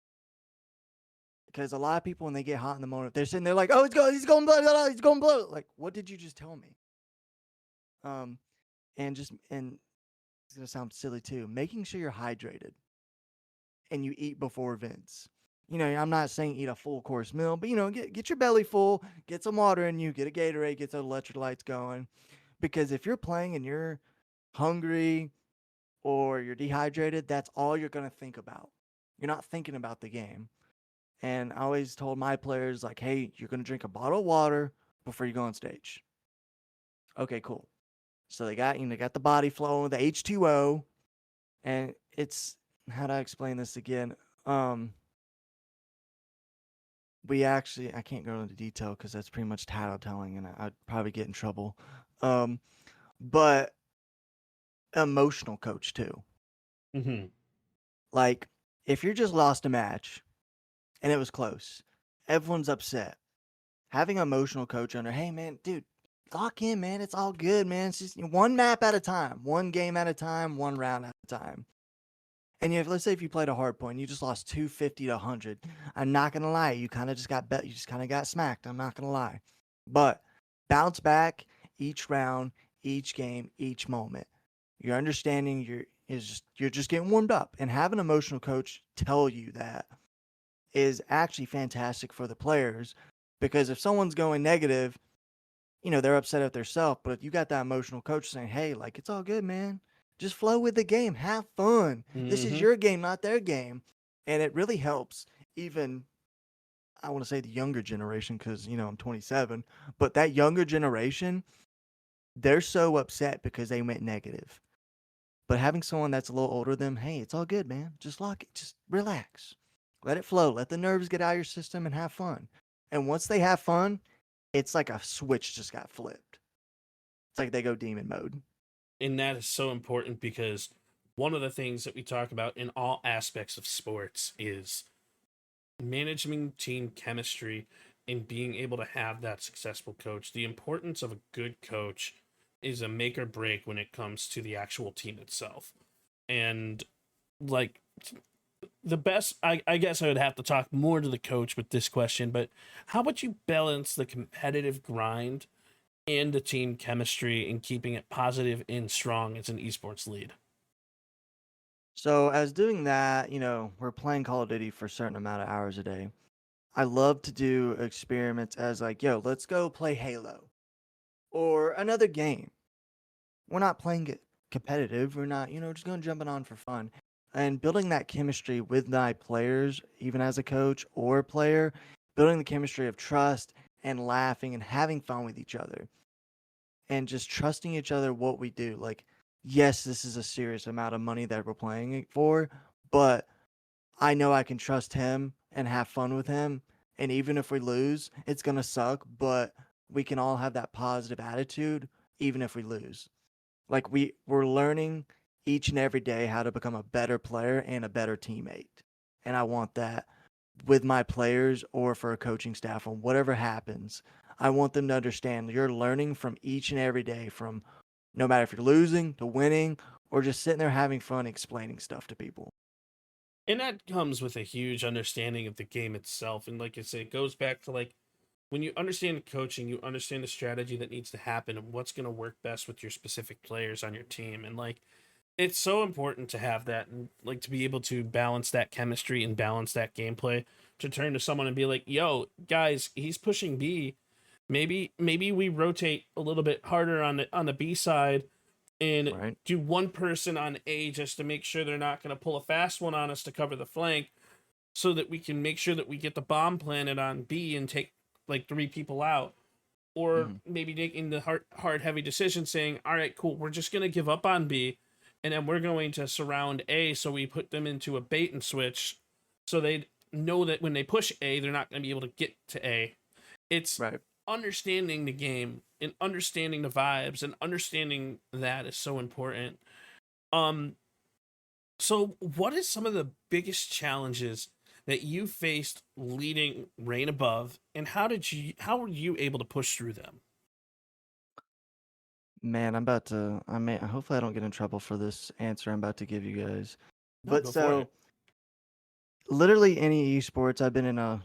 Because a lot of people, when they get hot in the moment, they're sitting there like, oh, he's going blow, he's going blow. Like, what did you just tell me? And it's gonna sound silly too, making sure you're hydrated and you eat before events. I'm not saying eat a full course meal, but get your belly full, get some water in you, get a Gatorade, get those electrolytes going. Because if you're playing and you're hungry or you're dehydrated, that's all you're going to think about. You're not thinking about the game. And I always told my players, like, hey, you're going to drink a bottle of water before you go on stage. Okay, cool. So they got the body flowing, the H2O, and it's, how do I explain this again? I can't go into detail because that's pretty much tattletelling and I'd probably get in trouble. But emotional coach too. Mm-hmm. Like, if you just lost a match and it was close, everyone's upset. Having an emotional coach under, hey man, dude, lock in, man. It's all good, man. It's just one map at a time, one game at a time, one round at a time. And let's say if you played a hard point, you just lost 250 to 100. I'm not gonna lie, you kind of just got bet. You just kind of got smacked. I'm not gonna lie, but bounce back each round, each game, each moment. Your understanding you're just getting warmed up, and have an emotional coach tell you that is actually fantastic for the players, because if someone's going negative, they're upset at themselves. But if you got that emotional coach saying, hey, like, it's all good, man. Just flow with the game. Have fun. This is your game, not their game. And it really helps even, I want to say the younger generation, because, I'm 27. But that younger generation, they're so upset because they went negative. But having someone that's a little older than them, hey, it's all good, man. Just lock it. Just relax. Let it flow. Let the nerves get out of your system and have fun. And once they have fun, it's like a switch just got flipped. It's like they go demon mode. And that is so important, because one of the things that we talk about in all aspects of sports is managing team chemistry and being able to have that successful coach. The importance of a good coach is a make or break when it comes to the actual team itself. And like the best, I guess I would have to talk more to the coach with this question, but how would you balance the competitive grind and the team chemistry and keeping it positive and strong as an esports lead? So as doing that, we're playing Call of Duty for a certain amount of hours a day. I love to do experiments as like, yo, let's go play Halo or another game. We're not playing it competitive. We're not, just going jumping on for fun. And building that chemistry with my players, even as a coach or a player, building the chemistry of trust and laughing and having fun with each other. And just trusting each other what we do. Like, yes, this is a serious amount of money that we're playing it for, but I know I can trust him and have fun with him. And even if we lose, it's going to suck, but we can all have that positive attitude, even if we lose. Like, we're learning each and every day how to become a better player and a better teammate. And I want that with my players or for a coaching staff on whatever happens. I want them to understand you're learning from each and every day, from no matter if you're losing to winning or just sitting there having fun explaining stuff to people. And that comes with a huge understanding of the game itself. And like I say, it goes back to like when you understand coaching, you understand the strategy that needs to happen and what's going to work best with your specific players on your team. And like, it's so important to have that, and like to be able to balance that chemistry and balance that gameplay, to turn to someone and be like, yo, guys, he's pushing B. Maybe we rotate a little bit harder on the B side and do one person on A just to make sure they're not going to pull a fast one on us to cover the flank, so that we can make sure that we get the bomb planted on B and take like 3 people out. Or maybe making the hard heavy decision saying, all right, cool, we're just going to give up on B and then we're going to surround A, so we put them into a bait and switch so they know that when they push A, they're not going to be able to get to A. It's understanding the game and understanding the vibes, and understanding that is so important. So what is some of the biggest challenges that you faced leading Reign Above, and how were you able to push through them? Man, hopefully I don't get in trouble for this answer I'm about to give you guys. No, But go for so, it. literally any esports, I've been in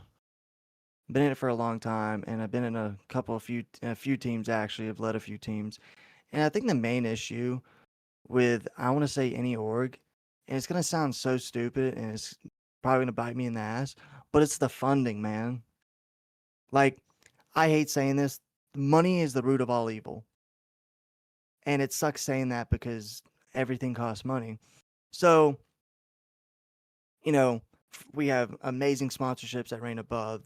it for a long time, and I've been in a few teams actually. I've led a few teams, and I think the main issue with, I want to say, any org, and it's gonna sound so stupid, and it's probably gonna bite me in the ass, but it's the funding, man. Like, I hate saying this, money is the root of all evil. And it sucks saying that because everything costs money. So, you know, we have amazing sponsorships that Reign Above,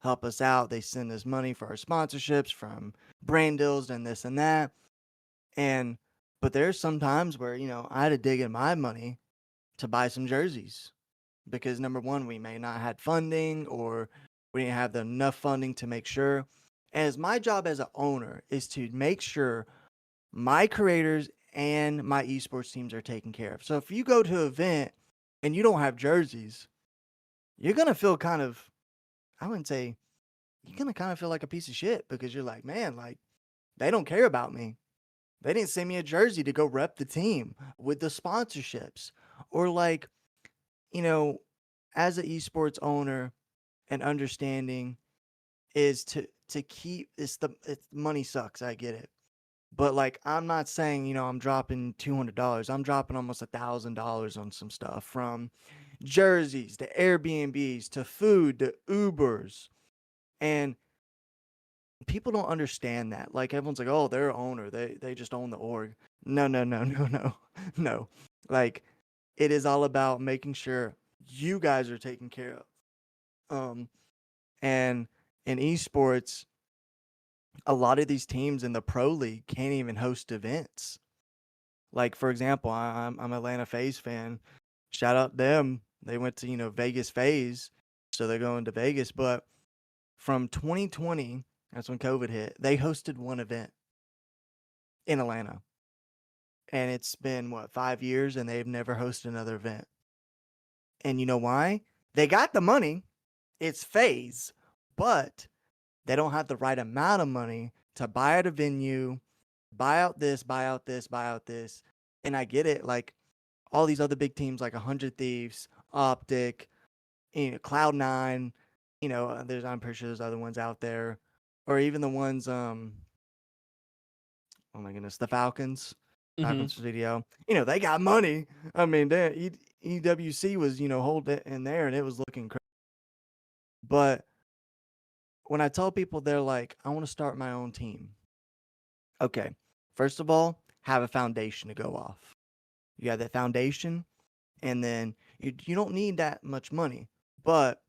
help us out. They send us money for our sponsorships from brand deals and this and that. But there's some times where, I had to dig in my money to buy some jerseys because number one, we may not had funding or we didn't have enough funding to make sure. And my job as an owner is to make sure my creators and my esports teams are taken care of. So if you go to an event and you don't have jerseys, you're going to feel kind of, I wouldn't say, you're going to kind of feel like a piece of shit because you're like, man, like, they don't care about me. They didn't send me a jersey to go rep the team with the sponsorships. Or like, as an esports owner and understanding is to keep, it's money sucks, I get it. But like, I'm not saying, I'm dropping $200. I'm dropping almost $1,000 on some stuff, from jerseys to Airbnbs to food to Ubers. And people don't understand that. Like, everyone's like, oh, they're an owner. They just own the org. No. No. Like, it is all about making sure you guys are taken care of. And in esports, a lot of these teams in the pro league can't even host events. Like, for example, I'm Atlanta FaZe fan. Shout out them. They went to, Vegas FaZe, so they're going to Vegas. But from 2020, that's when COVID hit, they hosted one event in Atlanta. And it's been, 5 years, and they've never hosted another event. And you know why? They got the money. It's FaZe. But they don't have the right amount of money to buy out a venue, buy out this, buy out this, buy out this. And I get it. Like, all these other big teams like 100 Thieves, Optic, Cloud9, I'm pretty sure there's other ones out there. Or even the ones, oh my goodness, the Falcons. Falcons video. They got money. I mean, EWC was, holding it in there and it was looking crazy. But when I tell people, they're like, I want to start my own team. Okay. First of all, have a foundation to go off. You have that foundation, and then you don't need that much money. But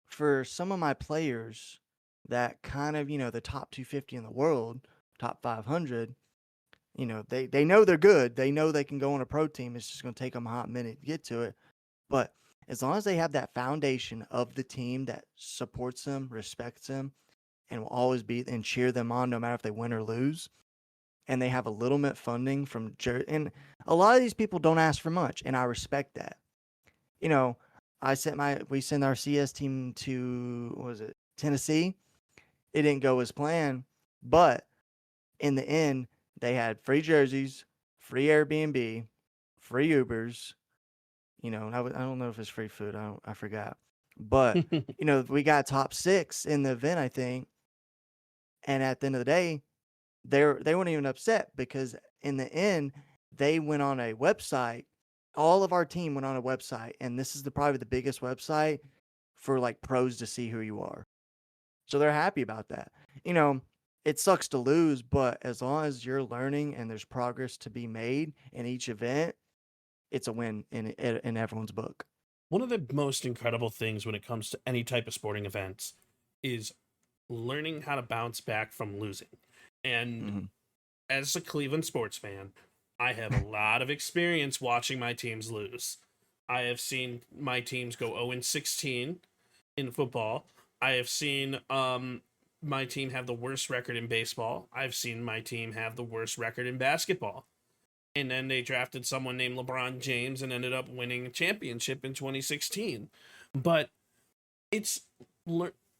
for some of my players that kind of, the top 250 in the world, top 500, they know they're good. They know they can go on a pro team. It's just going to take them a hot minute to get to it. But as long as they have that foundation of the team that supports them, respects them, and will always be and cheer them on no matter if they win or lose, and they have a little bit funding from and a lot of these people don't ask for much, and I respect that. We sent our CS team to Tennessee. It didn't go as planned, but in the end, they had free jerseys, free Airbnb, free Ubers. I don't know if it's free food. I forgot. But, we got top 6 in the event, I think. And at the end of the day, they weren't even upset because in the end, they went on a website. All of our team went on a website. And this is probably the biggest website for like pros to see who you are. So they're happy about that. It sucks to lose, but as long as you're learning and there's progress to be made in each event, it's a win in everyone's book. One of the most incredible things when it comes to any type of sporting events is learning how to bounce back from losing. And as a Cleveland sports fan, I have a lot of experience watching my teams lose. I have seen my teams go 0-16 in football. I have seen my team have the worst record in baseball. I've seen my team have the worst record in basketball. And then they drafted someone named LeBron James and ended up winning a championship in 2016. But it's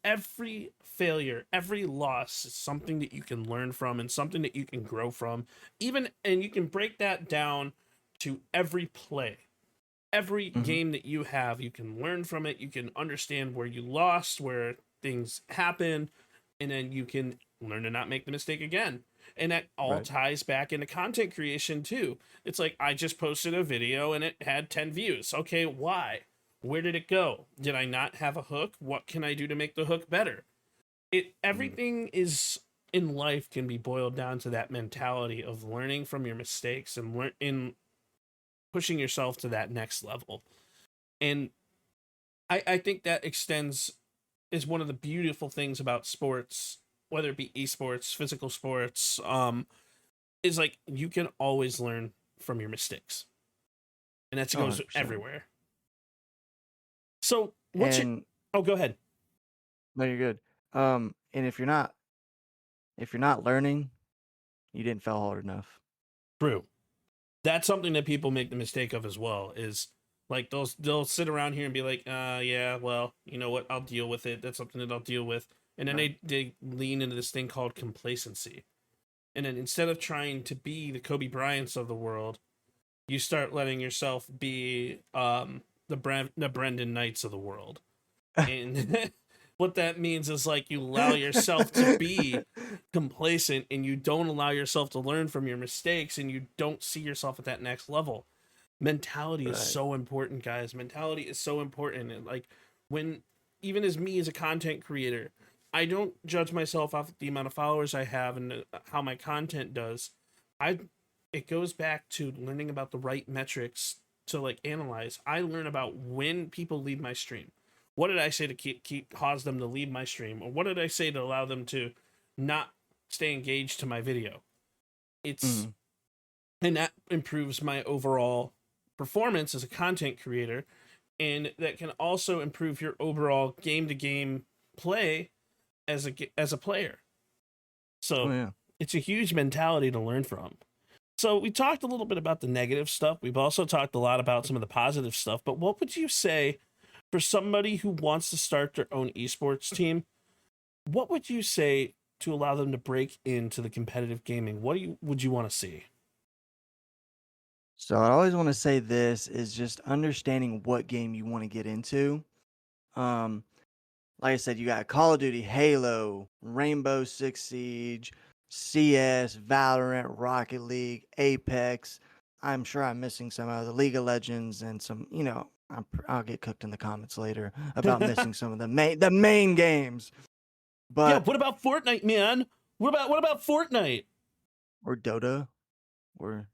every failure, every loss is something that you can learn from and something that you can grow from. And you can break that down to every play. Every game that you have, you can learn from it. You can understand where you lost, where things happen, and then you can learn to not make the mistake again. And that all ties back into content creation too. It's like, I just posted a video and it had 10 views. Okay, why? Where did it go? Did I not have a hook? What can I do to make the hook better? Everything is in life can be boiled down to that mentality of learning from your mistakes and in pushing yourself to that next level. And I think that is one of the beautiful things about sports, whether it be esports, physical sports, is like you can always learn from your mistakes. And that goes 100%. everywhere. So oh, go ahead. No, you're good. And if you're not learning, you didn't fail hard enough. True. That's something that people make the mistake of as well, is like they'll sit around here and be like, yeah, well, you know what, I'll deal with it. That's something that I'll deal with. And then they lean into this thing called complacency. And then instead of trying to be the Kobe Bryants of the world, you start letting yourself be the Brendan Knights of the world. And what that means is like you allow yourself to be complacent and you don't allow yourself to learn from your mistakes and you don't see yourself at that next level. Mentality is so important, guys. Mentality is so important. And like even as me as a content creator, I don't judge myself off the amount of followers I have and how my content does. It goes back to learning about the right metrics to like analyze. I learn about when people leave my stream. What did I say to cause them to leave my stream? Or what did I say to allow them to not stay engaged to my video? And that improves my overall performance as a content creator. And that can also improve your overall game-to-game play as a player. So it's a huge mentality to learn from. So we talked a little bit about the negative stuff. We've also talked a lot about some of the positive stuff. But what would you say for somebody who wants to start their own esports team? What would you say to allow them to break into the competitive gaming? What would you want to see? So I always want to say this is just understanding what game you want to get into. Like I said, you got Call of Duty, Halo, Rainbow Six Siege, CS, Valorant, Rocket League, Apex. I'm sure I'm missing some of the League of Legends and some, I'll get cooked in the comments later about missing some of the main games. But yeah, what about Fortnite, man? What about Fortnite? Or Dota? Or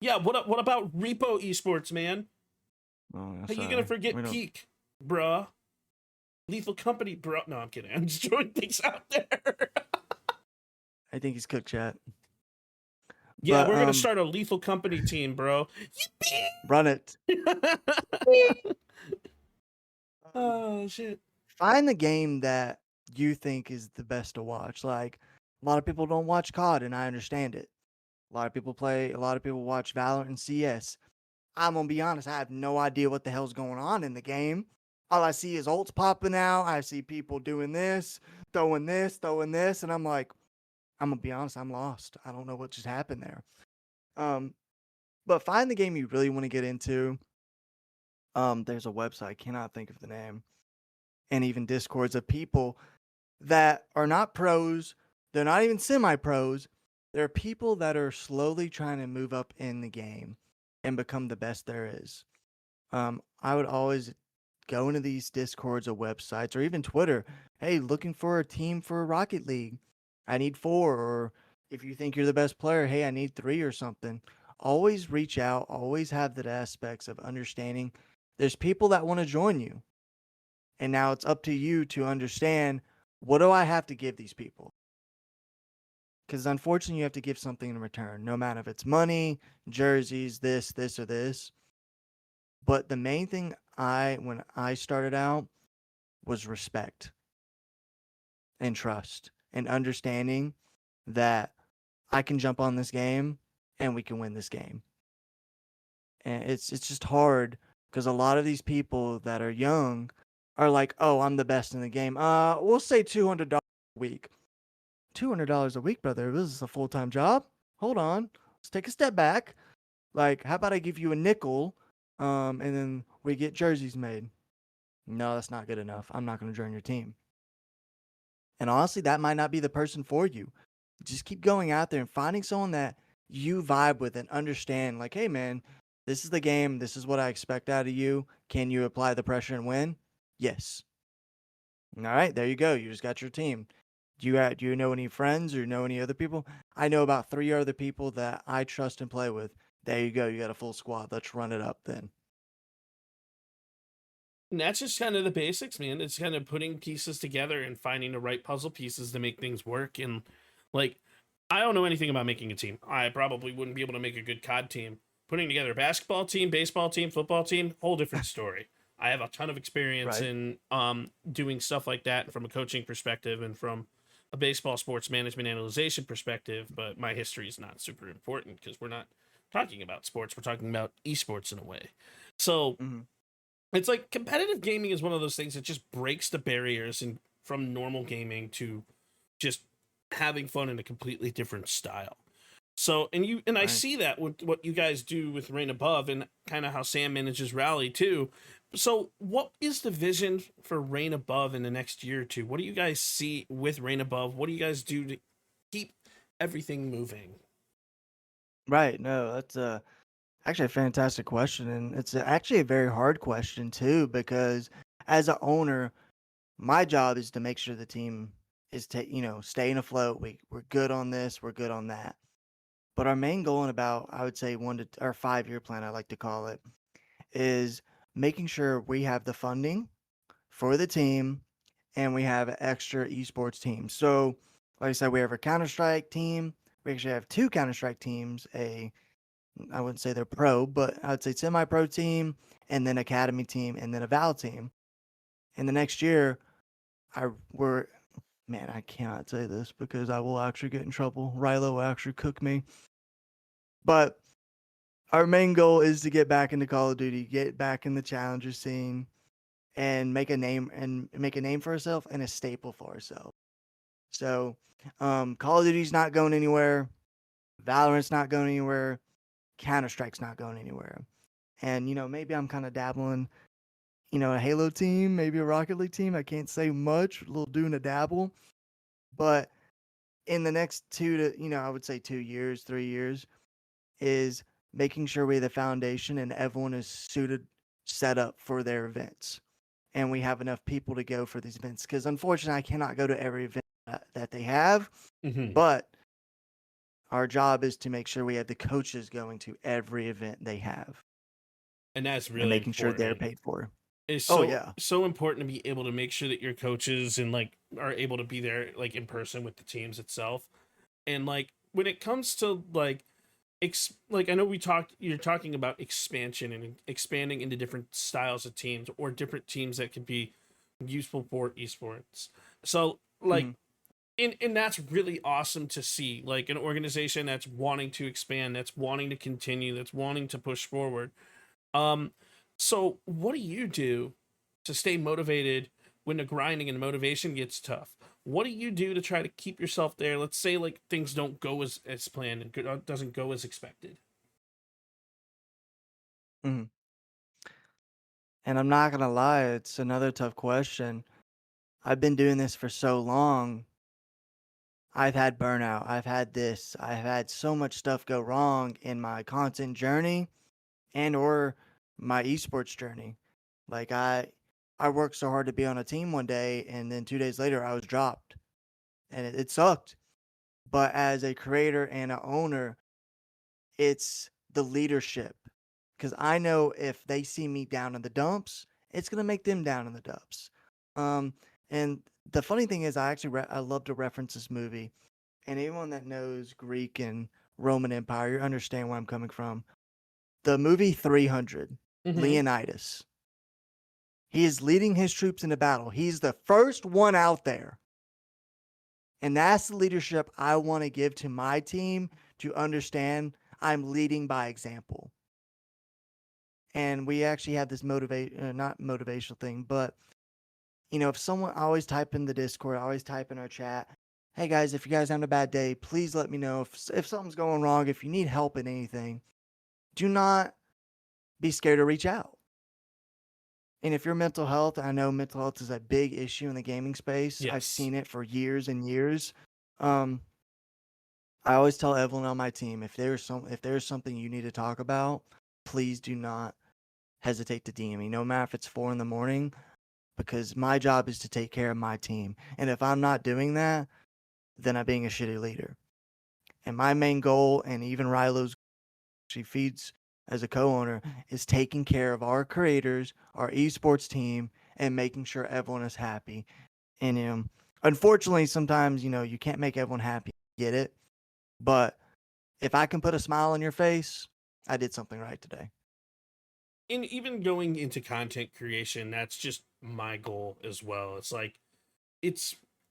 yeah, what about Repo Esports, man? Oh, how you gonna forget Peak, bruh? Lethal Company, bro. No, I'm kidding. I'm just throwing things out there. I think he's cooked, chat. Yeah, but, we're gonna start a Lethal Company team, bro. Yippee! Run it. Oh shit! Find the game that you think is the best to watch. Like a lot of people don't watch COD, and I understand it. A lot of people watch Valorant and CS. I'm gonna be honest, I have no idea what the hell's going on in the game. All I see is ults popping out. I see people doing this, throwing this, and I'm like, I'm gonna be honest, I'm lost. I don't know what just happened there. But find the game you really want to get into. There's a website, I cannot think of the name, and even Discords of people that are not pros. They're not even semi-pros. They're people that are slowly trying to move up in the game and become the best there is. I would always go into these Discords or websites or even Twitter. Hey, looking for a team for Rocket League. I need 4. Or if you think you're the best player, hey, I need 3 or something. Always reach out. Always have the aspects of understanding. There's people that want to join you. And now it's up to you to understand, what do I have to give these people? Because unfortunately, you have to give something in return, no matter if it's money, jerseys, this, or this. But the main thing when I started out was respect and trust and understanding that I can jump on this game and we can win this game. And it's just hard because a lot of these people that are young are like, oh, I'm the best in the game. We'll say $200 a week. $200 a week, brother. This is a full-time job. Hold on. Let's take a step back. Like, how about I give you a nickel, and then we get jerseys made? No, that's not good enough. I'm not going to join your team. And honestly, that might not be the person for you. Just keep going out there and finding someone that you vibe with and understand. Like, hey, man, This is the game. This is what I expect out of you. Can you apply the pressure and win? Yes. All right, there you go. You just got your team. Do you know any friends or know any other people? I know about 3 other people that I trust and play with. There you go. You got a full squad. Let's run it up then. And that's just kind of the basics, man. It's kind of putting pieces together and finding the right puzzle pieces to make things work. And like, I don't know anything about making a team. I probably wouldn't be able to make a good COD team. Putting together a basketball team, baseball team, football team, whole different story. I have a ton of experience in doing stuff like that from a coaching perspective and from a baseball sports management analyzation perspective, but my history is not super important because we're not talking about sports. We're talking about esports in a way. So it's like competitive gaming is one of those things that just breaks the barriers and from normal gaming to just having fun in a completely different style. So, I see that with what you guys do with Reign Above and kind of how Sam manages Rally too. So, what is the vision for Reign Above in the next year or two? What do you guys see with Reign Above? What do you guys do to keep everything moving? Right. No, that's actually a fantastic question. And it's actually a very hard question, too, because as an owner, my job is to make sure the team is, staying afloat. We're good on this, we're good on that. But our main goal in about, I would say, 5-year plan, I like to call it, is making sure we have the funding for the team and we have an extra esports team. So, like I said, we have a Counter-Strike team. We actually have 2 Counter-Strike teams, I wouldn't say they're pro, but I would say semi-pro team, and then academy team, and then a Val team. And the next year, I cannot say this because I will actually get in trouble. Rilo will actually cook me. But our main goal is to get back into Call of Duty, get back in the challenger scene, and make a name for ourselves and a staple for ourselves. So, Call of Duty's not going anywhere. Valorant's not going anywhere. Counter-Strike's not going anywhere. And, maybe I'm kind of dabbling, a Halo team, maybe a Rocket League team. I can't say much, a little doing a dabble. But in the next 2 to, I would say 2 years, 3 years, is making sure we have the foundation and everyone is set up for their events. And we have enough people to go for these events. Because unfortunately, I cannot go to every event that they have. But our job is to make sure we have the coaches going to every event they have. And that's really and making sure they're important. paid for. It's so so important to be able to make sure that your coaches and like are able to be there like in person with the teams itself. And like when it comes to like I know you're talking about expansion and expanding into different styles of teams or different teams that could be useful for esports. So like and that's really awesome to see, like an organization that's wanting to expand, that's wanting to continue, that's wanting to push forward. So what do you do to stay motivated when the grinding and the motivation gets tough? What do you do to try to keep yourself there? Let's say like things don't go as planned and doesn't go as expected. And I'm not going to lie, it's another tough question. I've been doing this for so long. I've had burnout. I've had this. I've had so much stuff go wrong in my content journey and or my esports journey. Like I worked so hard to be on a team one day, and then 2 days later I was dropped, and it sucked. But as a creator and an owner, it's the leadership, because I know if they see me down in the dumps, it's gonna make them down in the dumps. And the funny thing is, I love to reference this movie, and anyone that knows Greek and Roman Empire, you understand where I'm coming from. The movie 300, Leonidas. He is leading his troops into battle. He's the first one out there. And that's the leadership I want to give to my team, to understand I'm leading by example. And we actually have this not motivational thing, but if someone, I always type in the Discord, I always type in our chat, hey guys, if you guys having a bad day, please let me know if something's going wrong, if you need help in anything. Do not be scared to reach out. And if your mental health, I know mental health is a big issue in the gaming space. Yes. I've seen it for years and years. I always tell everyone on my team, if there's something you need to talk about, please do not hesitate to DM me, no matter if it's 4 in the morning, because my job is to take care of my team. And if I'm not doing that, then I'm being a shitty leader. And my main goal, and even Rilo's, she feeds as a co-owner, is taking care of our creators, our esports team, and making sure everyone is happy. And unfortunately, sometimes you can't make everyone happy. Get it? But if I can put a smile on your face, I did something right today. And even going into content creation, that's just my goal as well. It's like,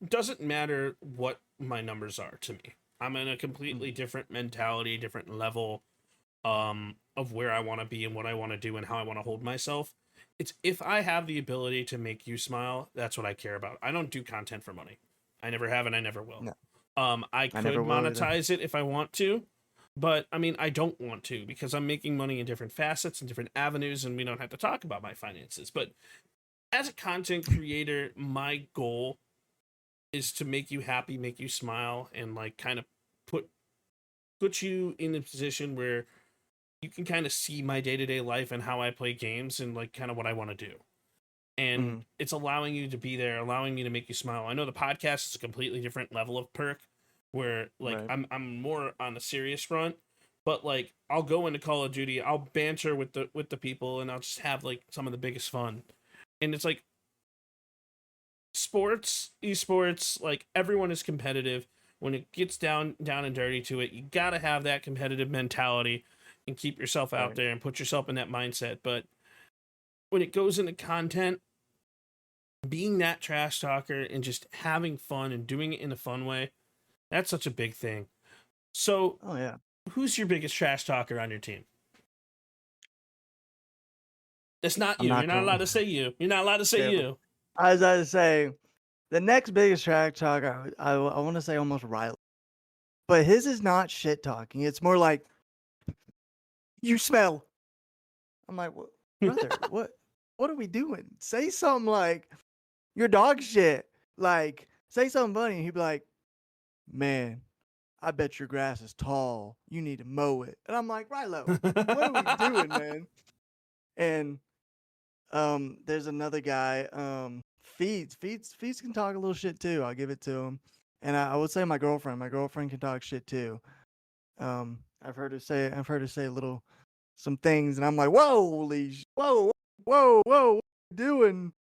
doesn't matter what my numbers are to me. I'm in a completely different mentality, different level of where I want to be and what I want to do and how I want to hold myself. It's if I have the ability to make you smile, that's what I care about. I don't do content for money. I never have and I never will. No. I could monetize it if I want to, but I mean, I don't want to because I'm making money in different facets and different avenues, and we don't have to talk about my finances. But as a content creator, my goal is to make you happy, make you smile, and like kind of put you in a position where you can kind of see my day-to-day life and how I play games and like kind of what I want to do. And it's allowing you to be there, allowing me to make you smile. I know the podcast is a completely different level of perk where like I'm more on the serious front, but like I'll go into Call of Duty, I'll banter with the people, and I'll just have like some of the biggest fun. And it's like sports, esports, like everyone is competitive. When it gets down and dirty to it, you got to have that competitive mentality and keep yourself out there and put yourself in that mindset. But when it goes into content, being that trash talker and just having fun and doing it in a fun way, that's such a big thing. So, who's your biggest trash talker on your team? It's not you. You're not allowed to say you. You're not allowed to say you. I was about to say, the next biggest trash talker, I want to say almost Riley. But his is not shit talking. It's more like, you smell. I'm like, brother, what are we doing? Say something like, your dog shit. Like, say something funny. And he'd be like, man, I bet your grass is tall. You need to mow it. And I'm like, Rilo, what are we doing, man? And there's another guy, Feeds can talk a little shit too. I'll give it to him. And I would say my girlfriend can talk shit too. I've heard her say some things, and I'm like, whoa, what you doing?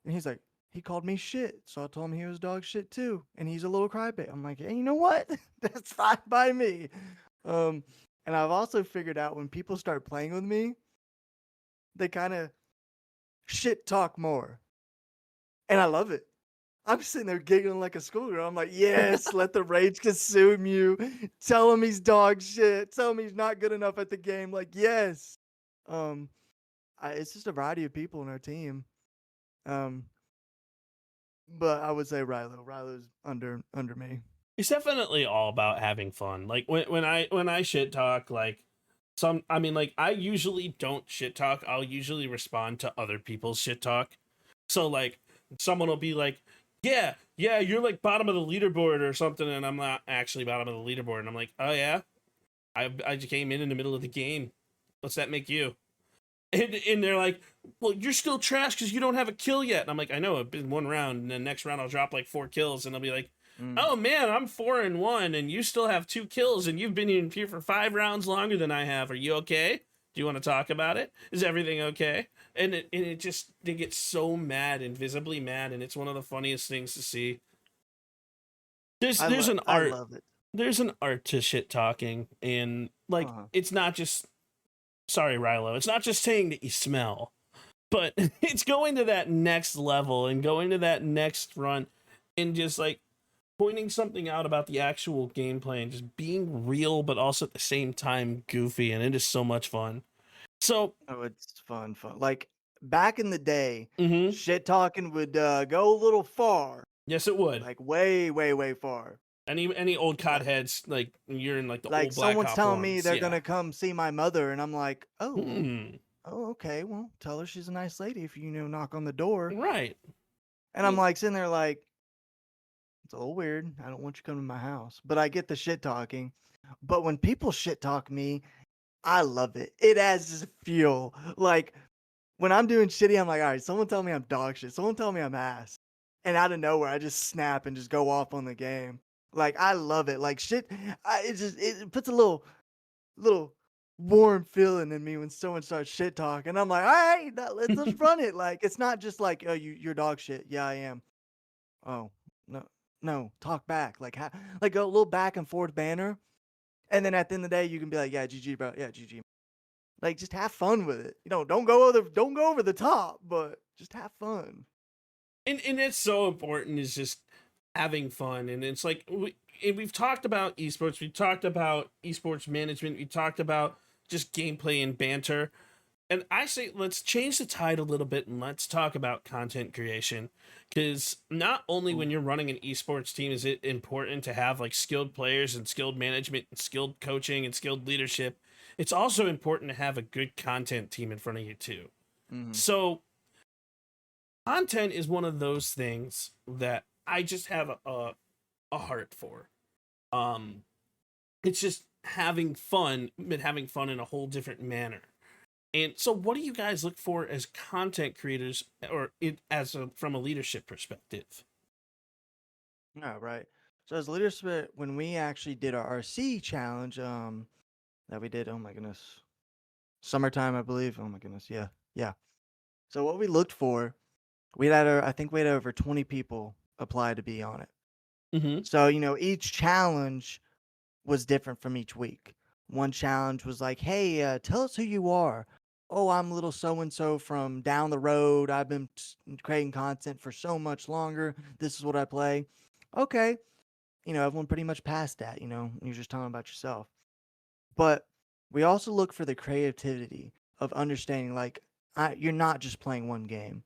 And he's like, he called me shit, so I told him he was dog shit too, and he's a little crybaby. I'm like, hey, you know what? That's fine by me. And I've also figured out when people start playing with me, they kind of shit talk more, and I love it. I'm sitting there giggling like a schoolgirl. I'm like, yes, let the rage consume you. Tell him he's dog shit. Tell him he's not good enough at the game. Like, yes. It's just a variety of people in our team. But I would say Rilo's under me. It's definitely all about having fun. Like when I shit talk, like I usually don't shit talk. I'll usually respond to other people's shit talk. So like someone will be like, yeah, you're like bottom of the leaderboard or something, and I'm not actually bottom of the leaderboard, and I'm like, oh yeah, I just came in the middle of the game. What's that make you? And they're like, well, you're still trash because you don't have a kill yet. And I'm like, I know, it's been one round, and then next round I'll drop like 4 kills, and they'll be like, oh man, I'm 4-1, and you still have 2 kills, and you've been in here for 5 rounds longer than I have. Are you okay? Do you want to talk about it? Is everything okay? And they get so mad and visibly mad, and it's one of the funniest things to see. There's an art. I love it. There's an art to shit talking, and like it's not just sorry, Rilo, it's not just saying that you smell, but it's going to that next level and going to that next run and just like pointing something out about the actual gameplay and just being real, but also at the same time goofy, and it is so much fun. So it's fun. Like back in the day, shit talking would go a little far. Yes, it would. Like way, way, way far. Any old COD heads, like you're in like the like old Black someone's Hop telling ones. me they're gonna come see my mother, and I'm like, oh, okay, well, tell her she's a nice lady if you knock on the door, right? And I'm like sitting there like, it's a little weird. I don't want you coming to my house, but I get the shit talking. But when people shit talk me, I love it. It adds this feel. Like when I'm doing shitty, I'm like, all right, someone tell me I'm dog shit. Someone tell me I'm ass. And out of nowhere, I just snap and just go off on the game. Like I love it. Like shit, it puts a little warm feeling in me when someone starts shit talking. I'm like, all right, let's just run it. Like it's not just like, oh, you're dog shit. Yeah, I am. Oh no, talk back. Like a little back and forth banner. And then at the end of the day, you can be like, yeah, GG, bro. Yeah, GG. Like, just have fun with it. Don't go over the top, but just have fun. And it's so important is just having fun. And it's like we've talked about esports, we talked about esports management, we talked about just gameplay and banter. And I say let's change the tide a little bit and let's talk about content creation. Because not only when you're running an esports team is it important to have like skilled players and skilled management and skilled coaching and skilled leadership, it's also important to have a good content team in front of you too. Mm-hmm. So content is one of those things that I just have a heart for. It's just having fun, but having fun in a whole different manner. And so what do you guys look for as content creators or from a leadership perspective? Oh, right. So as leadership, when we actually did our RC challenge, that we did, oh my goodness, summertime, I believe. Oh my goodness. Yeah. So what we looked for, I think we had over 20 people apply to be on it. Mm-hmm. So, each challenge was different from each week. One challenge was like, hey, tell us who you are. Oh, I'm little so-and-so from down the road. I've been creating content for so much longer. This is what I play. Okay. Everyone pretty much passed that, you're just talking about yourself. But we also look for the creativity of understanding, like, you're not just playing one game.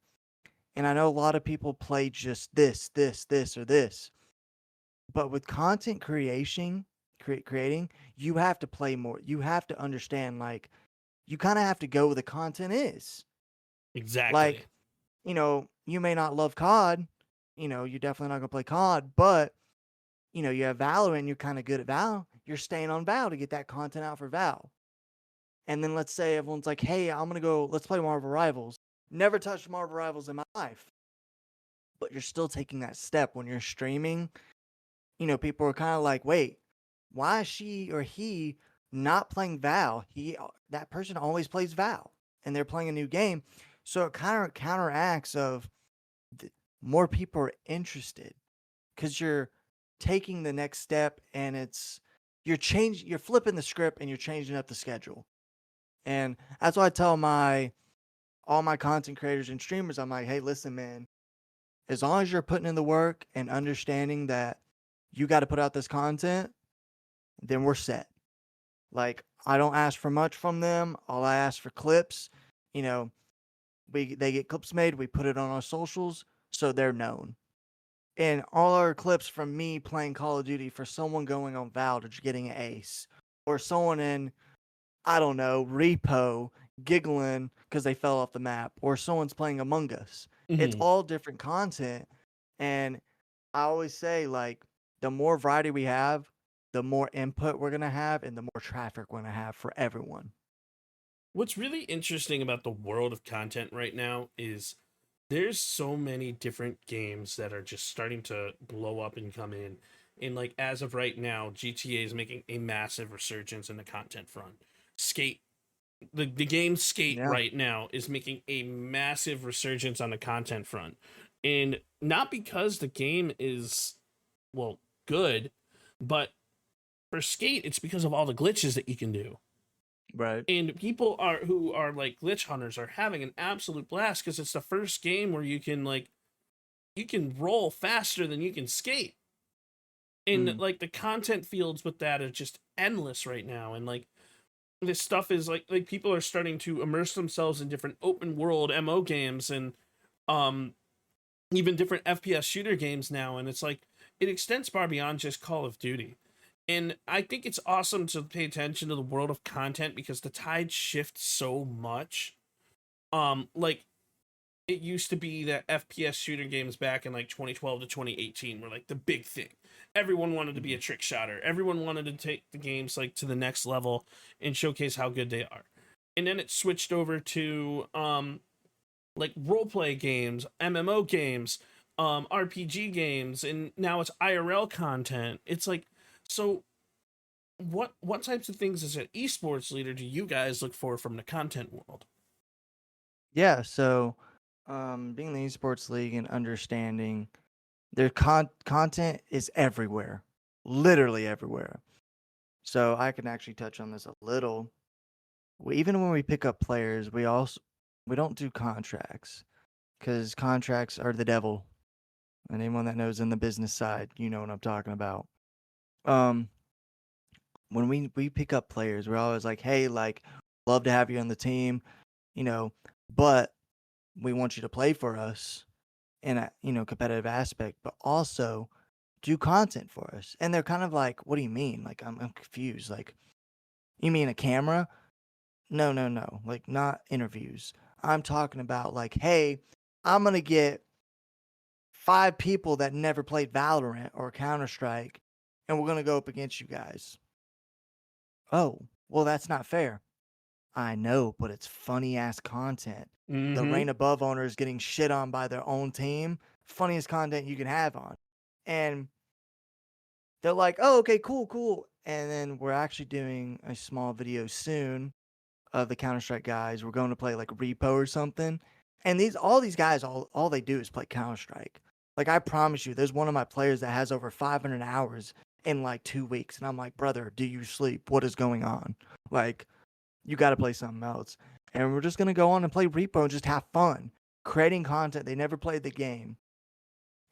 And I know a lot of people play just this, or this. But with content creating, you have to play more. You have to understand, like, you kind of have to go where the content is. Exactly. Like, you may not love COD. You're definitely not going to play COD. But, you have Valorant, you're kind of good at Val. You're staying on Val to get that content out for Val. And then let's say everyone's like, hey, let's play Marvel Rivals. Never touched Marvel Rivals in my life. But you're still taking that step when you're streaming. People are kind of like, wait, why is she or he not playing Val? That person always plays Val, and they're playing a new game. So it kind of counteracts of more people are interested because you're taking the next step, and you're flipping the script, and you're changing up the schedule. And that's why I tell all my content creators and streamers, I'm like, hey, listen, man, as long as you're putting in the work and understanding that you got to put out this content, then we're set. Like, I don't ask for much from them. All I ask for clips. They get clips made. We put it on our socials so they're known. And all our clips from me playing Call of Duty for someone going on Val to getting an ace, or someone in, I don't know, Repo giggling because they fell off the map, or someone's playing Among Us. Mm-hmm. It's all different content. And I always say, like, the more variety we have, the more input we're going to have, and the more traffic we're going to have for everyone. What's really interesting about the world of content right now is there's so many different games that are just starting to blow up and come in. And like, as of right now, GTA is making a massive resurgence in the content front. Skate, the game Skate right now is making a massive resurgence on the content front. And not because the game is, well, good, but for Skate, it's because of all the glitches that you can do. Right. And people who are like glitch hunters are having an absolute blast because it's the first game where you can roll faster than you can skate. And like the content fields with that are just endless right now. And like this stuff is like people are starting to immerse themselves in different open world MO games and even different FPS shooter games now. And it's like it extends far beyond just Call of Duty. And I think it's awesome to pay attention to the world of content because the tide shifts so much. Like it used to be that FPS shooter games back in like 2012 to 2018 were like the big thing. Everyone wanted to be a trick shotter. Everyone wanted to take the games like to the next level and showcase how good they are. And then it switched over to like role play games, MMO games, RPG games, and now it's IRL content. It's like, so what types of things as an esports leader do you guys look for from the content world? Yeah, so being in the esports league and understanding their content is everywhere, literally everywhere. So I can actually touch on this a little. Even when we pick up players, we don't do contracts because contracts are the devil. And anyone that knows in the business side, you know what I'm talking about. When we pick up players, we're always like, hey, like, love to have you on the team, you know, but we want you to play for us in a, you know, competitive aspect, but also do content for us. And they're kind of like, what do you mean? Like, I'm confused. Like, you mean a camera? No, no, no. Like, not interviews. I'm talking about like, hey, I'm going to get 5 people that never played Valorant or Counter-Strike, and we're going to go up against you guys. Oh, well, that's not fair. I know, but it's funny-ass content. The Reign Above owners getting shit on by their own team. Funniest content you can have on. And they're like, oh, okay, cool, cool. And then we're actually doing a small video soon of the Counter-Strike guys. We're going to play like Repo or something. And all these guys, all they do is play Counter-Strike. Like, I promise you, there's one of my players that has over 500 hours in like 2 weeks. And I'm like, brother, do you sleep? What is going on? Like, you got to play something else. And we're just going to go on and play Repo and just have fun. Creating content. They never played the game.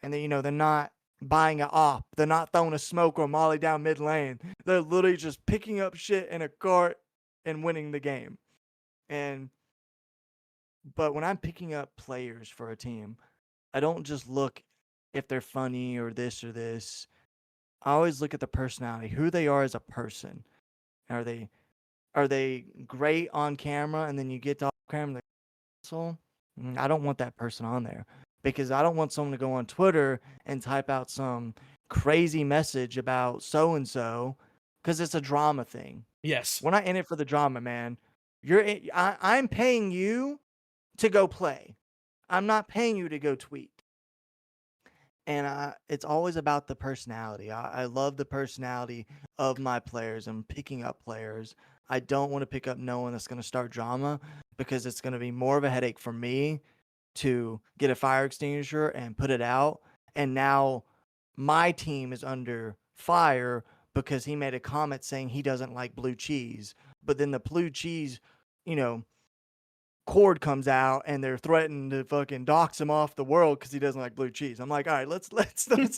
And then, you know, they're not buying an op. They're not throwing a smoke or molly down mid lane. They're literally just picking up shit in a cart and winning the game. But when I'm picking up players for a team, I don't just look if they're funny or this or this. I always look at the personality, who they are as a person. Are they great on camera, and then you get to off camera like, so I don't want that person on there, because I don't want someone to go on Twitter and type out some crazy message about so and so, because it's a drama thing. Yes, we're not in it for the drama, man. I'm paying you to go play. I'm not paying you to go tweet. And it's always about the personality. I love the personality of my players and picking up players. I don't want to pick up no one that's going to start drama, because it's going to be more of a headache for me to get a fire extinguisher and put it out. And now my team is under fire because he made a comment saying he doesn't like blue cheese. But then the blue cheese, you know, cord comes out and they're threatening to fucking dox him off the world because he doesn't like blue cheese. I'm like, all right, let's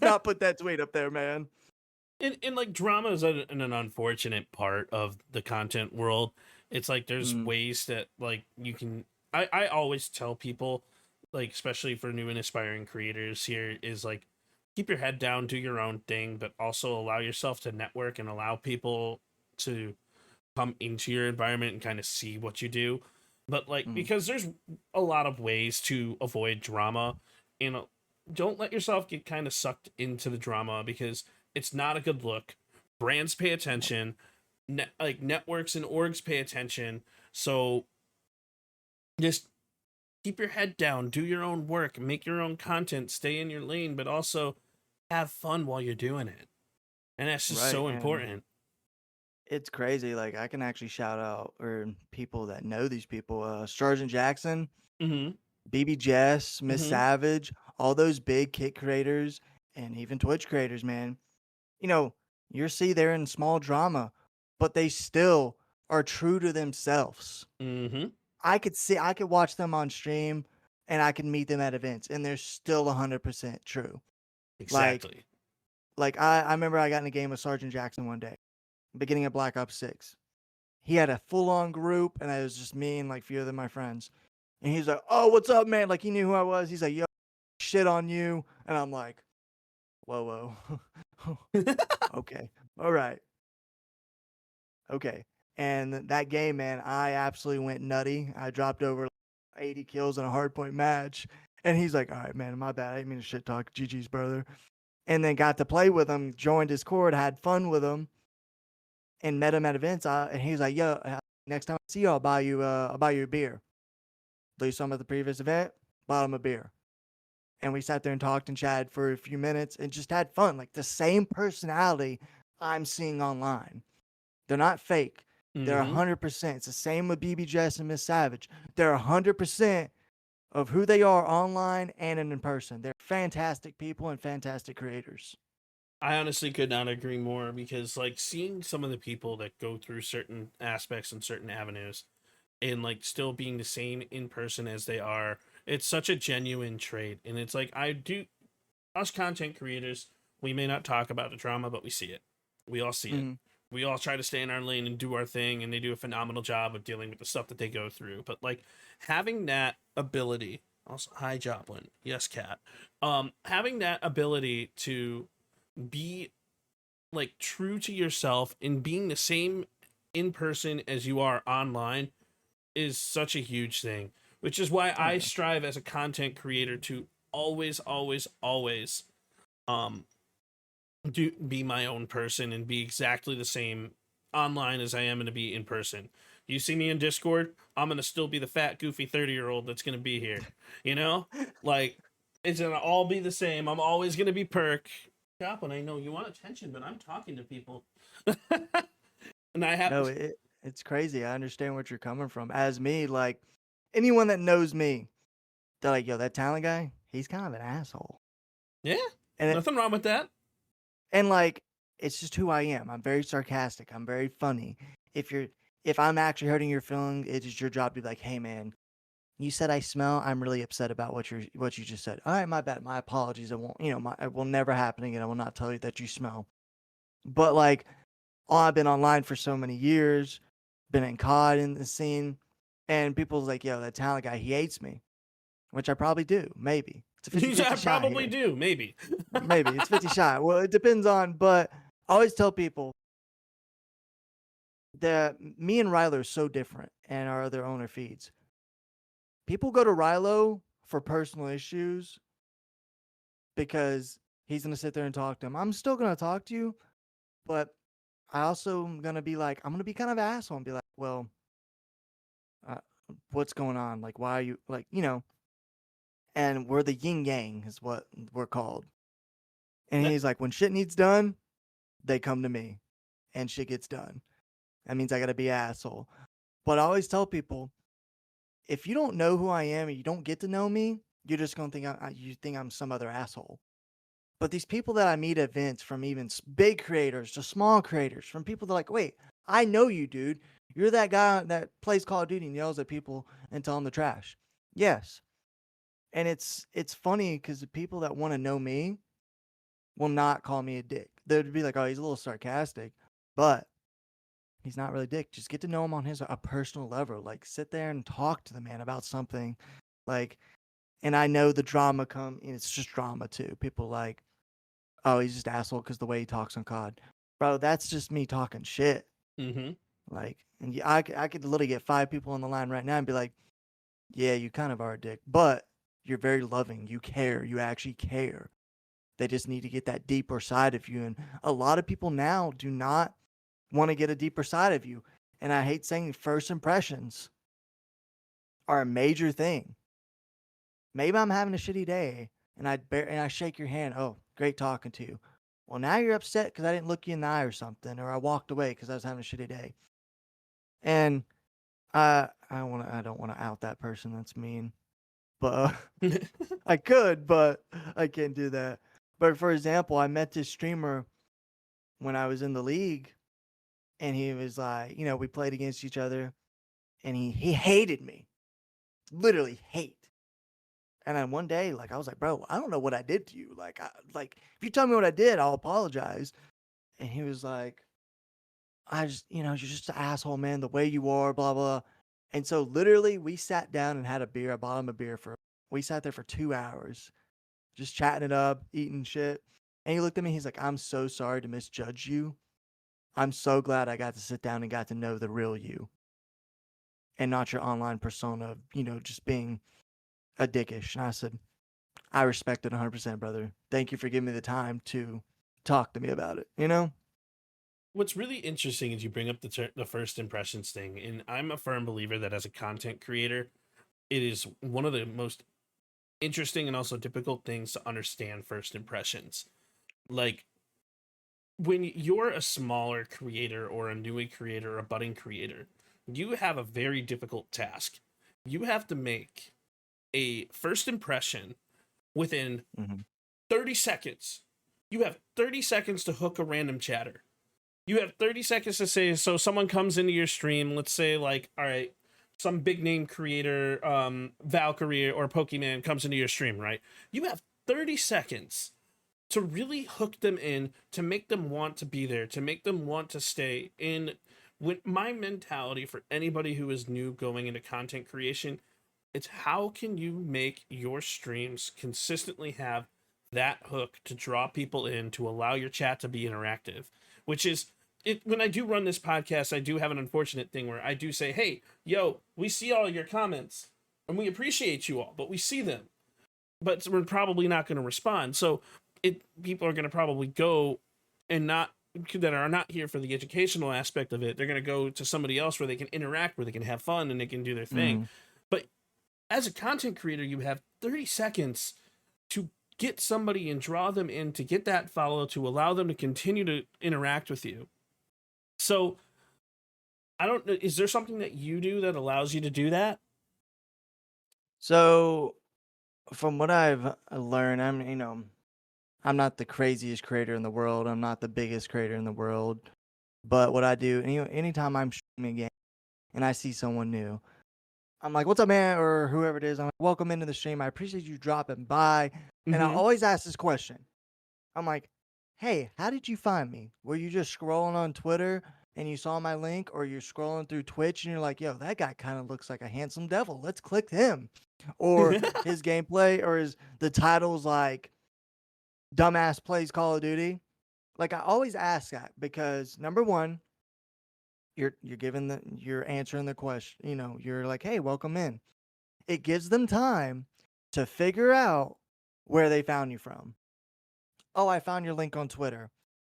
not put that tweet up there, man. And like, drama is an unfortunate part of the content world. It's like there's ways that like you can. I always tell people, like, especially for new and aspiring creators here, is like, keep your head down, do your own thing, but also allow yourself to network and allow people to come into your environment and kind of see what you do. But like, because there's a lot of ways to avoid drama, and don't let yourself get kind of sucked into the drama, because it's not a good look. Brands pay attention, like networks and orgs pay attention. So just keep your head down, do your own work, make your own content, stay in your lane, but also have fun while you're doing it. And that's just so important. It's crazy. Like, I can actually shout out, or people that know these people, Sergeant Jackson, BB Jess, Miss Savage, all those big kit creators and even Twitch creators, man. You know, you see they're in small drama, but they still are true to themselves. I could watch them on stream and I can meet them at events and they're still 100% true. Exactly. Like I remember I got in a game with Sergeant Jackson one day, beginning of Black Ops 6. He had a full-on group, and it was just me and like a few of my friends. And he's like, "Oh, what's up, man?" Like, he knew who I was. He's like, "Yo, shit on you." And I'm like, whoa. Okay. All right. Okay. And that game, man, I absolutely went nutty. I dropped over 80 kills in a hardpoint match. And he's like, all right, man, my bad. I didn't mean to shit talk. GG's, brother. And then got to play with him, joined Discord, had fun with him, and met him at events. And he was like, yo, next time I see you, I'll buy you a beer. Though you saw him at the previous event, bought him a beer. And we sat there and talked and chatted for a few minutes and just had fun. Like the same personality I'm seeing online. They're not fake. They're 100%. It's the same with BBJS and Miss Savage. They're 100% of who they are online and in person. They're fantastic people and fantastic creators. I honestly could not agree more, because like seeing some of the people that go through certain aspects and certain avenues and like still being the same in person as they are, it's such a genuine trait. And it's like, us content creators, we may not talk about the drama, but we see it. We all see it. We all try to stay in our lane and do our thing, and they do a phenomenal job of dealing with the stuff that they go through. But like having that ability, also, hi Joplin, yes Cat, having that ability to be like true to yourself and being the same in person as you are online is such a huge thing, which is why I strive as a content creator to always be my own person and be exactly the same online as I am going to be in person. You see me in Discord, I'm going to still be the fat, goofy 30-year-old that's going to be here. You know? Like, it's going to all be the same. I'm always going to be Perk. Joplin, I know you want attention, but I'm talking to people. And I have... No, it's crazy. I understand what you're coming from. As me, like, anyone that knows me, they're like, yo, that talent guy, he's kind of an asshole. Yeah, and nothing wrong with that. And like, it's just who I am. I'm very sarcastic. I'm very funny. If I'm actually hurting your feelings, it is your job to be like, hey man, you said I smell. I'm really upset about what you just said. All right, my bad. My apologies. It won't, it will never happen again. I will not tell you that you smell. But like, I've been online for so many years, been in COD in the scene, and people's like, yo, that talent guy, he hates me, which I probably do. Maybe. I probably do. Maybe. Maybe it's 50 shot. Well, it depends on, but I always tell people that me and Rilo are so different and our other owner feeds. People go to Rilo for personal issues because he's going to sit there and talk to them. I'm still going to talk to you, but I also am going to be like, I'm going to be kind of an asshole and be like, well, what's going on? Like, why are you like, and we're the yin yang is what we're called. And he's like, when shit needs done, they come to me and shit gets done. That means I got to be an asshole. But I always tell people, if you don't know who I am and you don't get to know me, you're just going to think you think I'm some other asshole. But these people that I meet at events, from even big creators to small creators, from people that are like, wait, I know you, dude. You're that guy that plays Call of Duty and yells at people and tell them they're trash. Yes. And it's funny because the people that want to know me will not call me a dick. They'd be like, oh, he's a little sarcastic, but he's not really a dick. Just get to know him on a personal level. Like, sit there and talk to the man about something. Like, and I know the drama it's just drama too. People like, oh, he's just asshole because the way he talks on COD. Bro, that's just me talking shit. Like, and I could literally get 5 people on the line right now and be like, yeah, you kind of are a dick, but you're very loving. You care. You actually care. They just need to get that deeper side of you. And a lot of people now do not want to get a deeper side of you. And I hate saying first impressions are a major thing. Maybe I'm having a shitty day and I shake your hand. Oh, great talking to you. Well, now you're upset because I didn't look you in the eye or something, or I walked away because I was having a shitty day. And I don't want to out that person. That's mean. But I could, but I can't do that. But for example, I met this streamer when I was in the league, and he was like, we played against each other, and he hated me, literally hate. And then one day, like, I was like, bro, I don't know what I did to you. Like, if you tell me what I did, I'll apologize. And he was like, I just, you're just an asshole, man, the way you are, blah, blah. And so literally we sat down and had a beer. I bought him a beer we sat there for 2 hours, just chatting it up, eating shit. And he looked at me, he's like, I'm so sorry to misjudge you. I'm so glad I got to sit down and got to know the real you. and not your online persona of, just being a dickish. And I said, I respect it 100%, brother. Thank you for giving me the time to talk to me about it, What's really interesting is you bring up the first impressions thing, and I'm a firm believer that as a content creator, it is one of the most interesting and also difficult things to understand first impressions. Like, when you're a smaller creator or a newer creator or a budding creator, you have a very difficult task. You have to make a first impression within 30 seconds. You have 30 seconds to hook a random chatter. You have 30 seconds to say, so someone comes into your stream, let's say like, all right, some big name creator, Valkyrie or Pokemon comes into your stream, right? You have 30 seconds to really hook them in, to make them want to be there, to make them want to stay in. With my mentality for anybody who is new going into content creation, it's how can you make your streams consistently have that hook to draw people in, to allow your chat to be interactive, which is it. When I do run this podcast, I do have an unfortunate thing where I do say, hey, yo, we see all your comments and we appreciate you all, but we see them, but we're probably not going to respond. So people are going to probably go and that are not here for the educational aspect of it. They're going to go to somebody else where they can interact, where they can have fun and they can do their thing. But as a content creator, you have 30 seconds to get somebody and draw them in, to get that follow, to allow them to continue to interact with you. So I don't know, is there something that you do that allows you to do that? So from what I've learned, I'm not the craziest creator in the world. I'm not the biggest creator in the world. But what I do, anytime I'm streaming a game and I see someone new, I'm like, what's up, man? Or whoever it is. I'm like, welcome into the stream. I appreciate you dropping by. And I always ask this question. I'm like, hey, how did you find me? Were you just scrolling on Twitter and you saw my link, or you're scrolling through Twitch and you're like, yo, that guy kind of looks like a handsome devil. Let's click him. Or his gameplay, or the title's like, dumbass plays Call of Duty. Like, I always ask that because number one, you're answering the question. You're like, hey, welcome in. It gives them time to figure out where they found you from. Oh, I found your link on Twitter,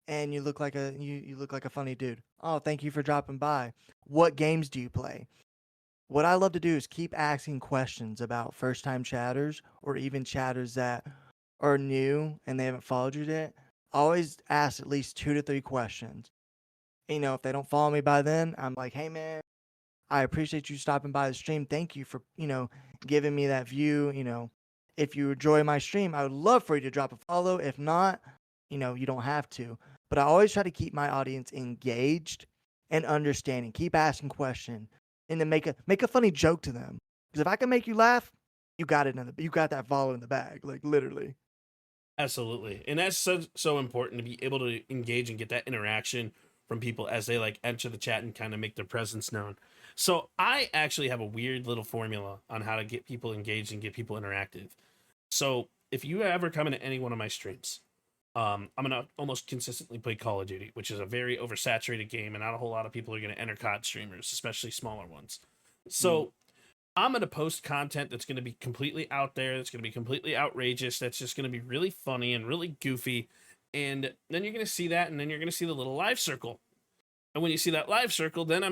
and you look like a funny dude. Oh, thank you for dropping by. What games do you play? What I love to do is keep asking questions about first-time chatters, or even chatters that are new and they haven't followed you yet. Always ask at least 2 to 3 questions. If they don't follow me by then, I'm like, hey man, I appreciate you stopping by the stream. Thank you for, giving me that view. If you enjoy my stream, I would love for you to drop a follow. If not, you don't have to. But I always try to keep my audience engaged and understanding. Keep asking questions and then make a funny joke to them. Because if I can make you laugh, you got that follow in the bag, like literally. Absolutely. And that's so important to be able to engage and get that interaction from people as they like enter the chat and kind of make their presence known. So I actually have a weird little formula on how to get people engaged and get people interactive. So if you ever come into any one of my streams, I'm going to almost consistently play Call of Duty, which is a very oversaturated game, and not a whole lot of people are going to enter COD streamers, especially smaller ones. So I'm going to post content that's going to be completely out there, that's going to be completely outrageous, that's just going to be really funny and really goofy. And then you're going to see that, and then you're going to see the little live circle. And when you see that live circle, then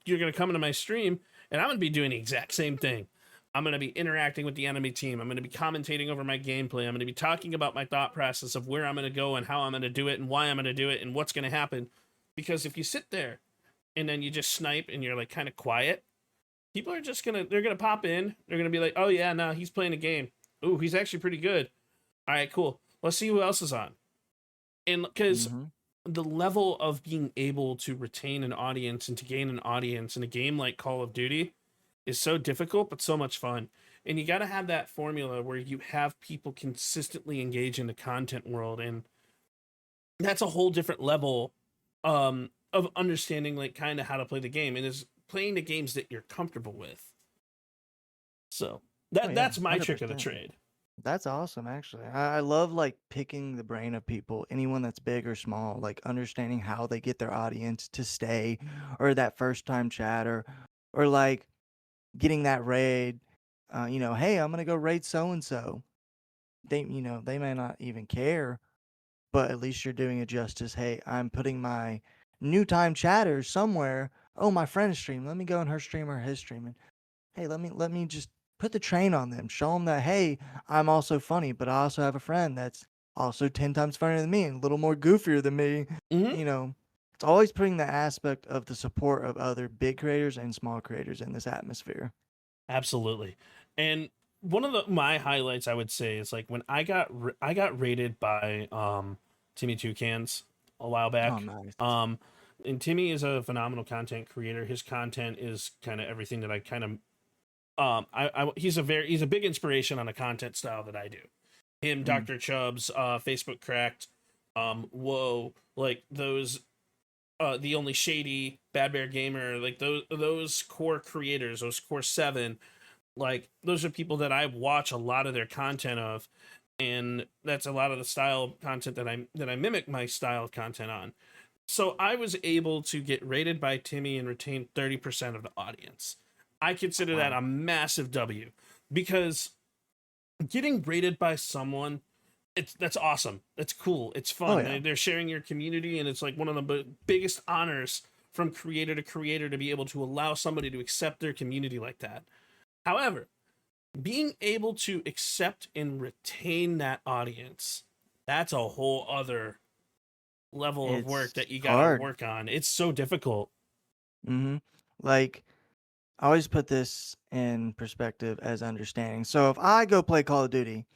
you're going to come into my stream, and I'm going to be doing the exact same thing. I'm going to be interacting with the enemy team. I'm going to be commentating over my gameplay. I'm going to be talking about my thought process of where I'm going to go and how I'm going to do it and why I'm going to do it and what's going to happen. Because if you sit there and then you just snipe and you're like kind of quiet, people are just they're going to pop in. They're going to be like, oh yeah, no, he's playing a game. Ooh, he's actually pretty good. All right, cool. Let's see who else is on. And because the level of being able to retain an audience and to gain an audience in a game like Call of Duty is so difficult, but so much fun. And you got to have that formula where you have people consistently engage in the content world. And that's a whole different level of understanding, like kind of how to play the game, and is playing the games that you're comfortable with. So that's my 100%. Trick of the trade. That's awesome, actually. I love like picking the brain of people, anyone that's big or small, like understanding how they get their audience to stay, or that first time chatter, or like getting that raid. Hey, I'm gonna go raid so and so. They may not even care, but at least you're doing it justice. Hey, I'm putting my new time chatters somewhere. Oh, my friend's stream. Let me go in her stream or his stream. And hey, let me just put the train on them. Show them that, hey, I'm also funny, but I also have a friend that's also 10 times funnier than me and a little more goofier than me. It's always putting the aspect of the support of other big creators and small creators in this atmosphere. Absolutely. And one of my highlights, I would say, is like when I got rated by Timmy Toucans a while back. Oh, nice. And Timmy is a phenomenal content creator. His content is kind of everything that I kind of he's a big inspiration on the content style that I do. Him, Dr. Chubbs, Facebook Cracked, Whoa, like those The Only Shady, Bad Bear Gamer, like those core creators, those core 7, like those are people that I watch a lot of their content of, and that's a lot of the style of content that I mimic my style of content on. So I was able to get rated by Timmy and retain 30% of the audience. I consider that a massive W, because getting rated by someone, that's awesome. That's cool. It's fun. Oh, yeah. They're sharing your community, and it's like one of the biggest honors from creator to creator to be able to allow somebody to accept their community like that. However, being able to accept and retain that audience, that's a whole other level of work that you gotta work on. It's so difficult. Like, I always put this in perspective as understanding. So if I go play Call of Duty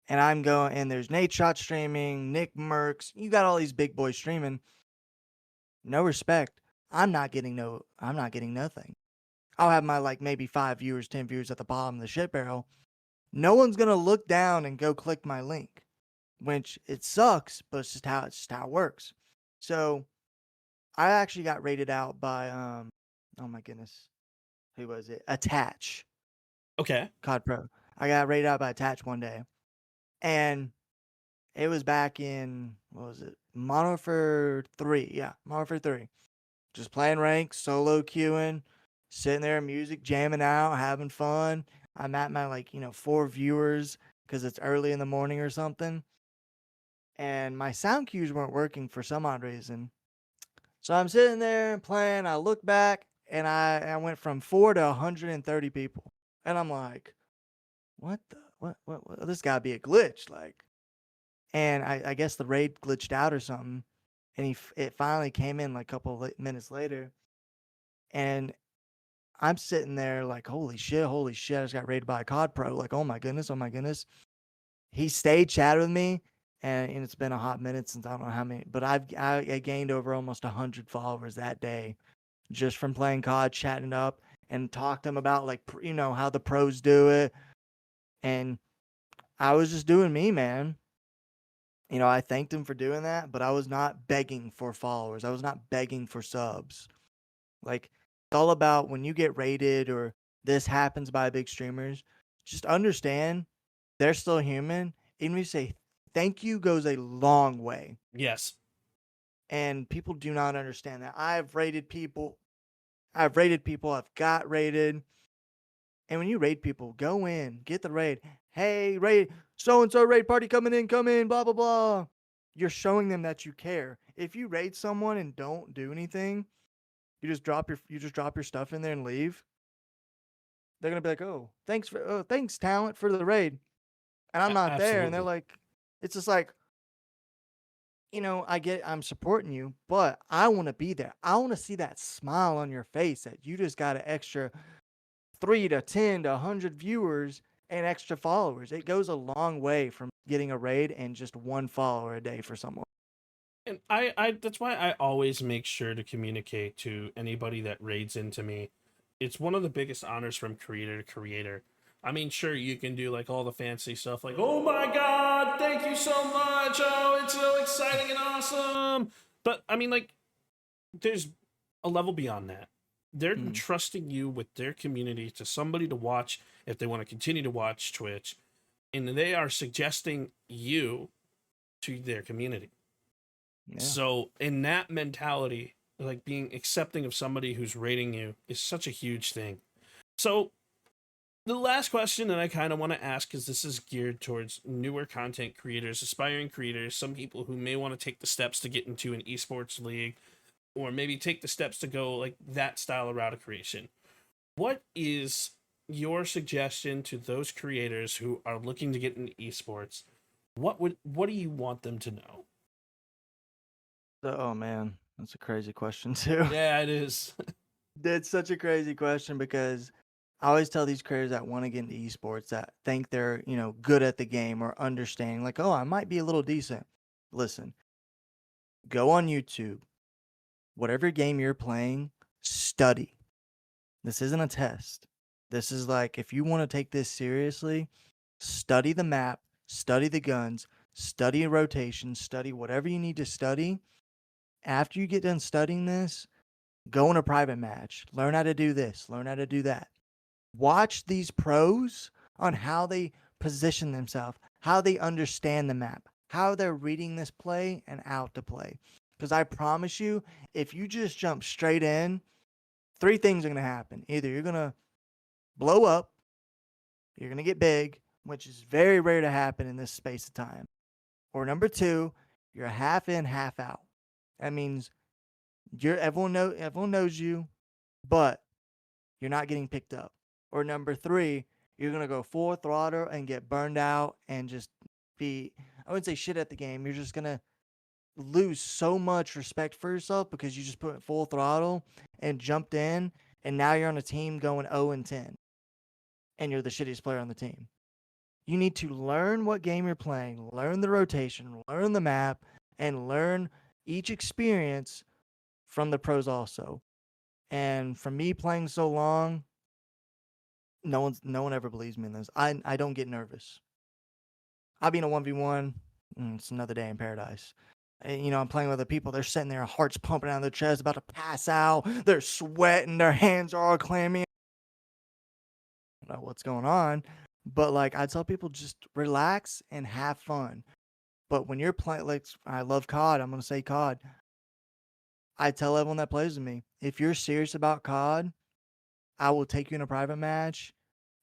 and I'm going, and there's Nate Shot streaming, Nick Merckx, you got all these big boys streaming, no respect. I'm not getting nothing. I'll have my like maybe 5 viewers, 10 viewers at the bottom of the shit barrel. No one's gonna look down and go click my link, which it sucks, but it's just how it works. So I actually got rated out by oh my goodness, who was it? Attach. Okay. COD Pro. I got rated out by Attach one day, and it was back in, what was it? Modern Warfare 3. Yeah, Modern Warfare 3. Just playing rank, solo queuing, sitting there, music jamming out, having fun. I'm at my 4 viewers because it's early in the morning or something. And my sound cues weren't working for some odd reason. So I'm sitting there playing. I look back, and I went from 4 to 130 people. And I'm like, what? This gotta be a glitch. And I guess the raid glitched out or something. And it finally came in like a couple of minutes later. And I'm sitting there like, holy shit, I just got raided by a COD Pro. Like, oh my goodness. He stayed chatting with me, and it's been a hot minute since I don't know how many, but I gained over almost 100 followers that day just from playing COD, chatting up, and talked to him about how the pros do it. And I was just doing me, man. I thanked him for doing that, but I was not begging for followers. I was not begging for subs. Like, it's all about when you get rated or this happens by big streamers, just understand they're still human. Even if you say thank you goes a long way. Yes. And people do not understand that. I've rated people. I've got rated. And when you raid people, go in, get the raid. Hey, raid, so-and-so raid party coming in, come in, blah, blah, blah. You're showing them that you care. If you raid someone and don't do anything, you just drop your stuff in there and leave, they're going to be like, oh, thanks, talent, for the raid. And I'm not there. And they're like, it's just like, I'm supporting you, but I want to be there. I want to see that smile on your face that you just got an extra 3 to 10 to 100 viewers and extra followers. It goes a long way from getting a raid and just 1 follower a day for someone. And I that's why I always make sure to communicate to anybody that raids into me. It's one of the biggest honors from creator to creator. I mean, sure, you can do like all the fancy stuff like, oh my God, thank you so much. Oh, it's so exciting and awesome. But I mean, like, there's a level beyond that. They're trusting you with their community to somebody to watch if they want to continue to watch Twitch. And they are suggesting you to their community. Yeah. So in that mentality, like being accepting of somebody who's rating you is such a huge thing. So the last question that I kind of want to ask, is this is geared towards newer content creators, aspiring creators, some people who may want to take the steps to get into an esports league, or maybe take the steps to go like that style of route of creation. What is your suggestion to those creators who are looking to get into esports? What do you want them to know? Oh man, that's a crazy question too. Yeah, it is. It's such a crazy question because I always tell these creators that want to get into esports that think they're, good at the game or understanding, like, oh, I might be a little decent. Listen, go on YouTube, whatever game you're playing, study. This isn't a test. This is like, if you want to take this seriously, study the map, study the guns, study rotation, study whatever you need to study. After you get done studying this, go in a private match. Learn how to do this. Learn how to do that. Watch these pros on how they position themselves, how they understand the map, how they're reading this play and out to play. Because I promise you, if you just jump straight in, 3 things are going to happen. Either you're going to blow up, you're going to get big, which is very rare to happen in this space of time. Or number 2, you're half in, half out. That means everyone knows you, but you're not getting picked up. Or number 3, you're going to go full throttle and get burned out and just be, I wouldn't say shit at the game. You're just going to lose so much respect for yourself because you just put full throttle and jumped in, and now you're on a team going 0-10, and you're the shittiest player on the team. You need to learn what game you're playing, learn the rotation, learn the map, and learn each experience from the pros also. And from me playing so long, no one ever believes me in this. I don't get nervous. I'll be in a 1v1, it's another day in paradise. And, I'm playing with other people. They're sitting there, hearts pumping out of their chest, about to pass out. They're sweating. Their hands are all clammy. I don't know what's going on. But, I tell people, just relax and have fun. But when you're playing, I love COD. I'm going to say COD. I tell everyone that plays with me, if you're serious about COD, I will take you in a private match,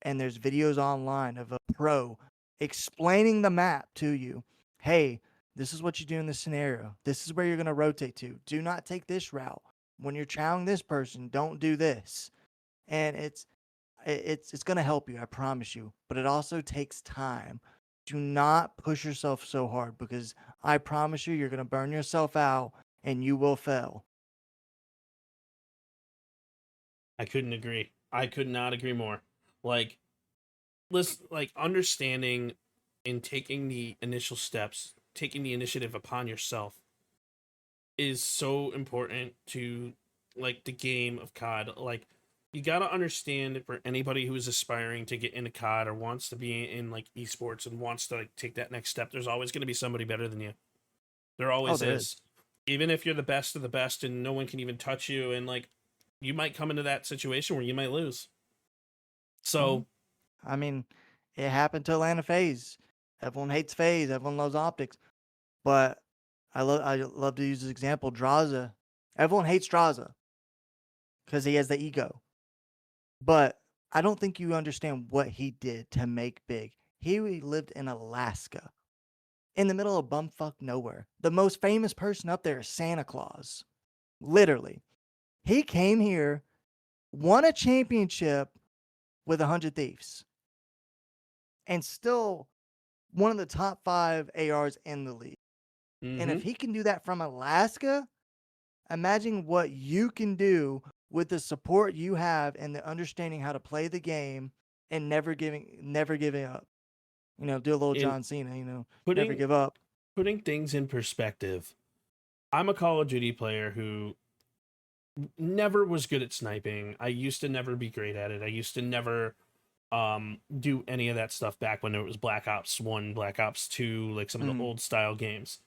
and there's videos online of a pro explaining the map to you. Hey, this is what you do in this scenario. This is where you're going to rotate to. Do not take this route. When you're chowing this person, don't do this. And it's going to help you, I promise you. But it also takes time. Do not push yourself so hard, because I promise you're going to burn yourself out and you will fail. I couldn't agree. I could not agree more. Understanding and taking the initial steps, taking the initiative upon yourself is so important to the game of COD. You got to understand, for anybody who is aspiring to get into COD or wants to be in esports and wants to take that next step, there's always going to be somebody better than you. There always is. Even if you're the best of the best and no one can even touch you, and you might come into that situation where you might lose. So, I mean, it happened to Atlanta FaZe. Everyone hates FaZe. Everyone loves optics. But I love to use this example. Draza. Everyone hates Draza because he has the ego. But I don't think you understand what he did to make big. He lived in Alaska, in the middle of bumfuck nowhere. The most famous person up there is Santa Claus. Literally. He came here, won a championship with 100 Thieves, and still one of the top 5 ARs in the league. mm-hmm. And if he can do that from Alaska, imagine what you can do with the support you have and the understanding how to play the game and never giving up. Do a little John Cena, never give up. Putting things in perspective, I'm a Call of Duty player who never was good at sniping. I used to never be great at it. I used to never do any of that stuff back when it was Black Ops 1, Black Ops 2, some of the old style games.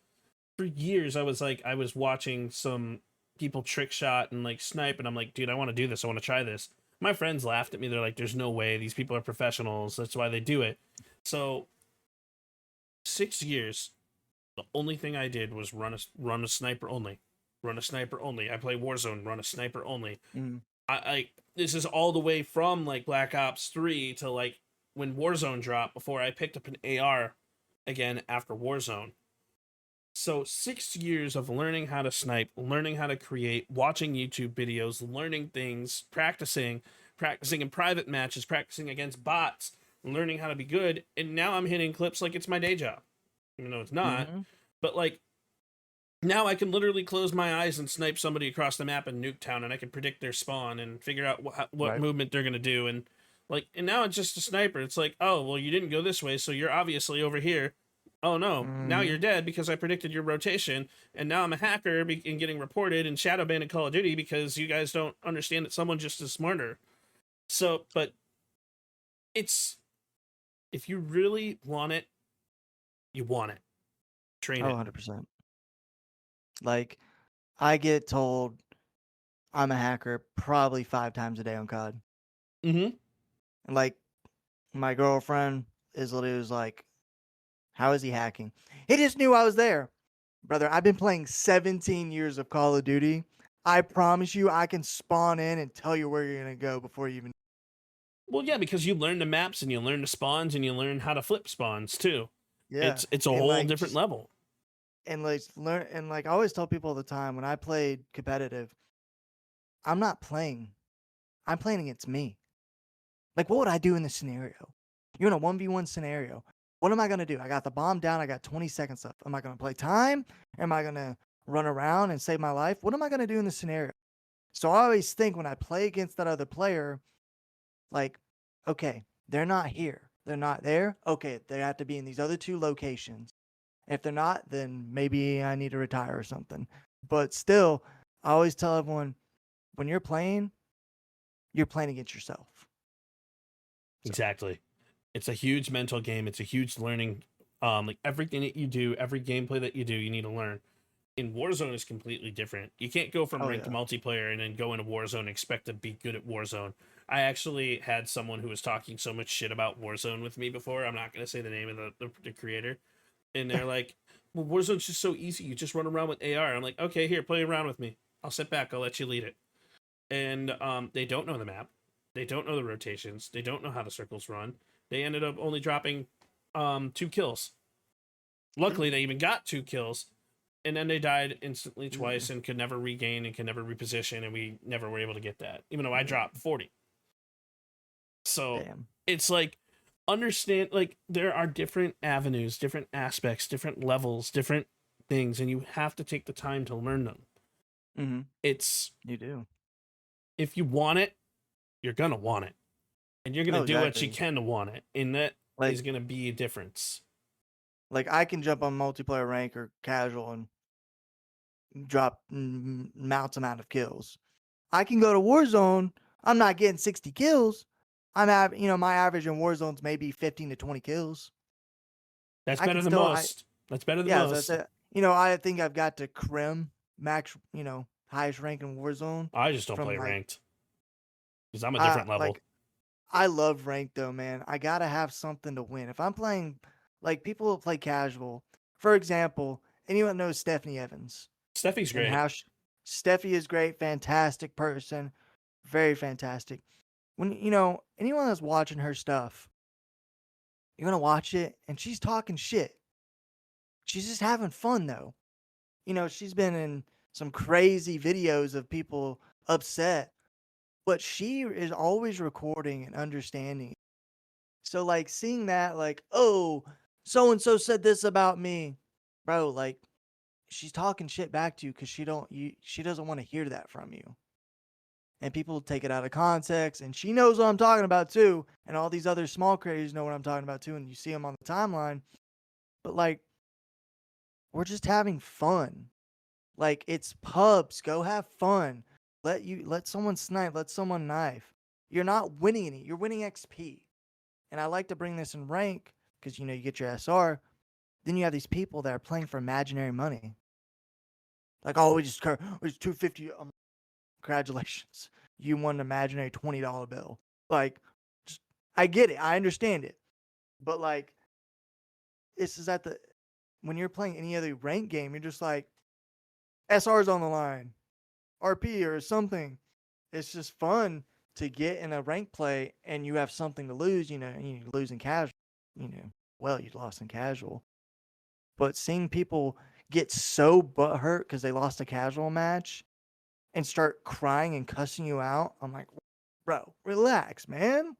For years, I was watching some people trick shot and snipe, and I'm like, dude, I want to do this. I want to try this. My friends laughed at me. They're like, there's no way. These people are professionals. That's why they do it. So 6 years, the only thing I did was run a sniper only. run a sniper only. I play Warzone, run a sniper only. Mm. I this is all the way from like Black Ops 3 to like when Warzone dropped before I picked up an AR again after Warzone. So 6 years of learning how to snipe, learning how to create, watching YouTube videos, learning things, practicing in private matches, practicing against bots, learning how to be good, and now I'm hitting clips like it's my day job. Even though it's not. Mhm. But like now I can literally close my eyes and snipe somebody across the map in Nuketown, and I can predict their spawn and figure out what Right. movement they're gonna do, and now it's just a sniper. It's like, oh well, you didn't go this way, so you're obviously over here. Oh no, now you're Mhm. dead because I predicted your rotation, and now I'm a hacker and getting reported and shadow banned in Call of Duty because you guys don't understand that someone just is smarter. So, but it's if you really want it, you want it. Train Oh, it. 100%. Like, I get told I'm a hacker probably 5 times a day on COD. Mm-hmm. And like, my girlfriend is literally was like, how is he hacking? He just knew I was there. Brother, I've been playing 17 years of Call of Duty. I promise you, I can spawn in and tell you where you're going to go before you even. Well, yeah, because you learn the maps and you learn the spawns and you learn how to flip spawns too. Yeah. It's a And whole like, different just, level. and like, learn, and like, I always tell people all the time when I played competitive, I'm not playing. I'm playing against me. Like, what would I do in this scenario? You're in a 1v1 scenario. What am I going to do? I got the bomb down. I got 20 seconds left. Am I going to play time? Am I going to run around and save my life? What am I going to do in this scenario? So I always think when I play against that other player, like, okay, they're not here. They're not there. Okay, they have to be in these other 2 locations. If they're not, then maybe I need to retire or something. But still, I always tell everyone, when you're playing against yourself. Exactly. It's a huge mental game. It's a huge learning. Like everything that you do, every gameplay that you do, you need to learn. In Warzone is completely different. You can't go from ranked multiplayer and then go into Warzone and expect to be good at Warzone. I actually had someone who was talking so much shit about Warzone with me before. I'm not going to say the name of the creator. And they're like, well, Warzone's just so easy. You just run around with AR. I'm like, okay, here, play around with me. I'll sit back. I'll let you lead it. And they don't know the map. They don't know the rotations. They don't know how the circles run. They ended up only dropping 2 kills. Luckily, they even got 2 kills. And then they died instantly twice and could never regain and could never reposition. And we never were able to get that, even though I dropped 40. So it's like, understand, like, there are different avenues, different aspects, different levels, different things. And you have to take the time to learn them. Mm-hmm. You do. If you want it, you're going to want it. And you're going to do what you exactly. can to want it. And that Like, is going to be a difference. Like, I can jump on multiplayer rank or casual and drop mounts amount of kills. I can go to Warzone. I'm not getting 60 kills. My average in Warzone's maybe 15 to 20 kills. That's better than most. That's better than most. So I think I've got to Crim max, highest rank in Warzone. I just don't play ranked. Because I'm a different level. Like, I love ranked though, man. I gotta have something to win. If I'm playing, like, people who play casual, for example, anyone knows Stephanie Evans. Steffi's great. Steffi is great, fantastic person, very fantastic. When anyone that's watching her stuff, you're gonna watch it and she's talking shit. She's just having fun though. She's been in some crazy videos of people upset, but she is always recording and understanding. So like seeing that, like, oh, so and so said this about me, bro. Like, she's talking shit back to you because she doesn't want to hear that from you. And people take it out of context, and she knows what I'm talking about too. And all these other small creators know what I'm talking about too, and you see them on the timeline. But like, we're just having fun. Like, it's pubs. Go have fun. Let someone snipe. Let someone knife. You're not winning any. You're winning XP. And I like to bring this in rank because you get your SR. Then you have these people that are playing for imaginary money. Like, oh, it's 250. Congratulations, you won an imaginary $20 bill. Like, I get it. I understand it. But like, this is when you're playing any other ranked game, you're just like, SR's on the line, RP or something. It's just fun to get in a rank play and you have something to lose. You lose in casual. Well, you lost in casual. But seeing people get so butthurt because they lost a casual match and start crying and cussing you out, I'm like, bro, relax, man.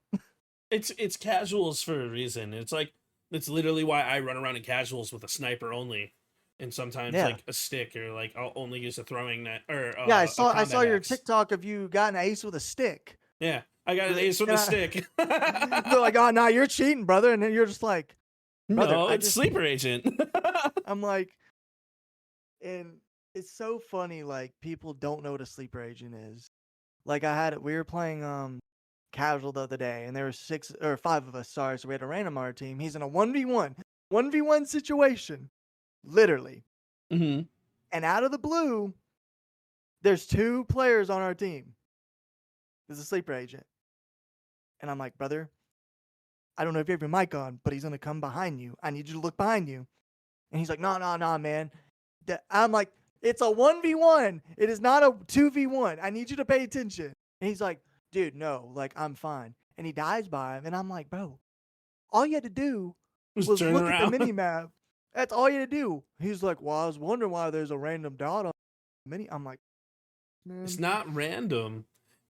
It's casuals for a reason. It's literally why I run around in casuals with a sniper only, and sometimes like a stick, or like I'll only use a throwing net or I saw your axe. TikTok of you got an ace with a stick. Yeah, I got an ace with a stick. They're like, oh, nah, you're cheating, brother, and then you're just like, brother, no, it's sleeper agent. I'm like, and it's so funny. Like people don't know what a sleeper agent is. Like we were playing casual the other day, and there were 6 or 5 of us. Sorry, so we had a random on our team. He's in a 1v1 situation, literally. Mm-hmm. And out of the blue, there's 2 players on our team. There's a sleeper agent, and I'm like, brother, I don't know if you have your mic on, but he's gonna come behind you. I need you to look behind you. And he's like, nah, man. I'm like, it's a 1v1. It is not a 2v1. I need you to pay attention. And he's like, dude, no, like, I'm fine. And he dies by him. And I'm like, bro, all you had to do was look at the mini map. That's all you had to do. He's like, well, I was wondering why there's a random dot on the mini. I'm like, man. It's not random.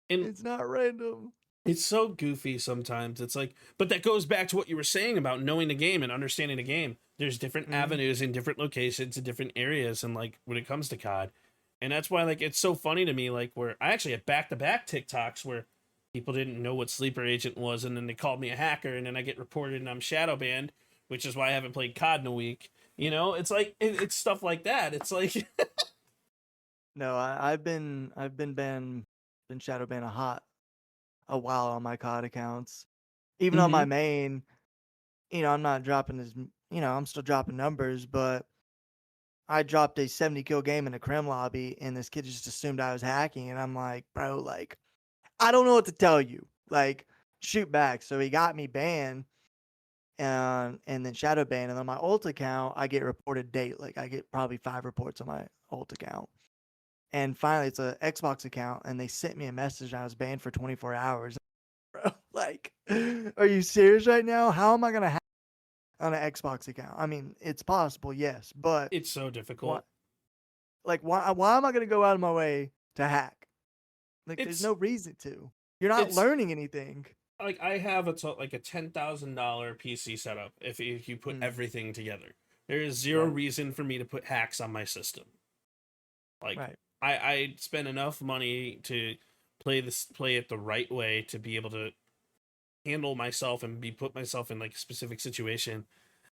It's not random. It's so goofy sometimes. It's like, but that goes back to what you were saying about knowing the game and understanding the game. There's different avenues in different locations in different areas, and like when it comes to COD. And that's why like it's so funny to me, like where I actually had back-to-back TikToks where people didn't know what sleeper agent was, and then they called me a hacker, and then I get reported and I'm shadow banned, which is why I haven't played COD in a week. It's like it's stuff like that. It's like no, I've been shadow banned a while on my COD accounts. Even on my main, I'm not dropping I'm still dropping numbers, but I dropped a 70 kill game in a crim lobby, and this kid just assumed I was hacking, and I'm like, bro, like, I don't know what to tell you. Like, shoot back. So he got me banned, and then shadow banned, and on my ult account, I get reported daily. Like, I get probably 5 reports on my ult account. And finally, it's an Xbox account, and they sent me a message. I was banned for 24 hours. Bro, like, are you serious right now? How am I going to hack on an Xbox account? I mean, it's possible, yes, but it's so difficult. Why am I going to go out of my way to hack? Like, there's no reason to. You're not learning anything. Like, I have a $10,000 PC setup if you put everything together. There is zero reason for me to put hacks on my system. Like, I spend enough money to play it the right way to be able to handle myself and put myself in like a specific situation,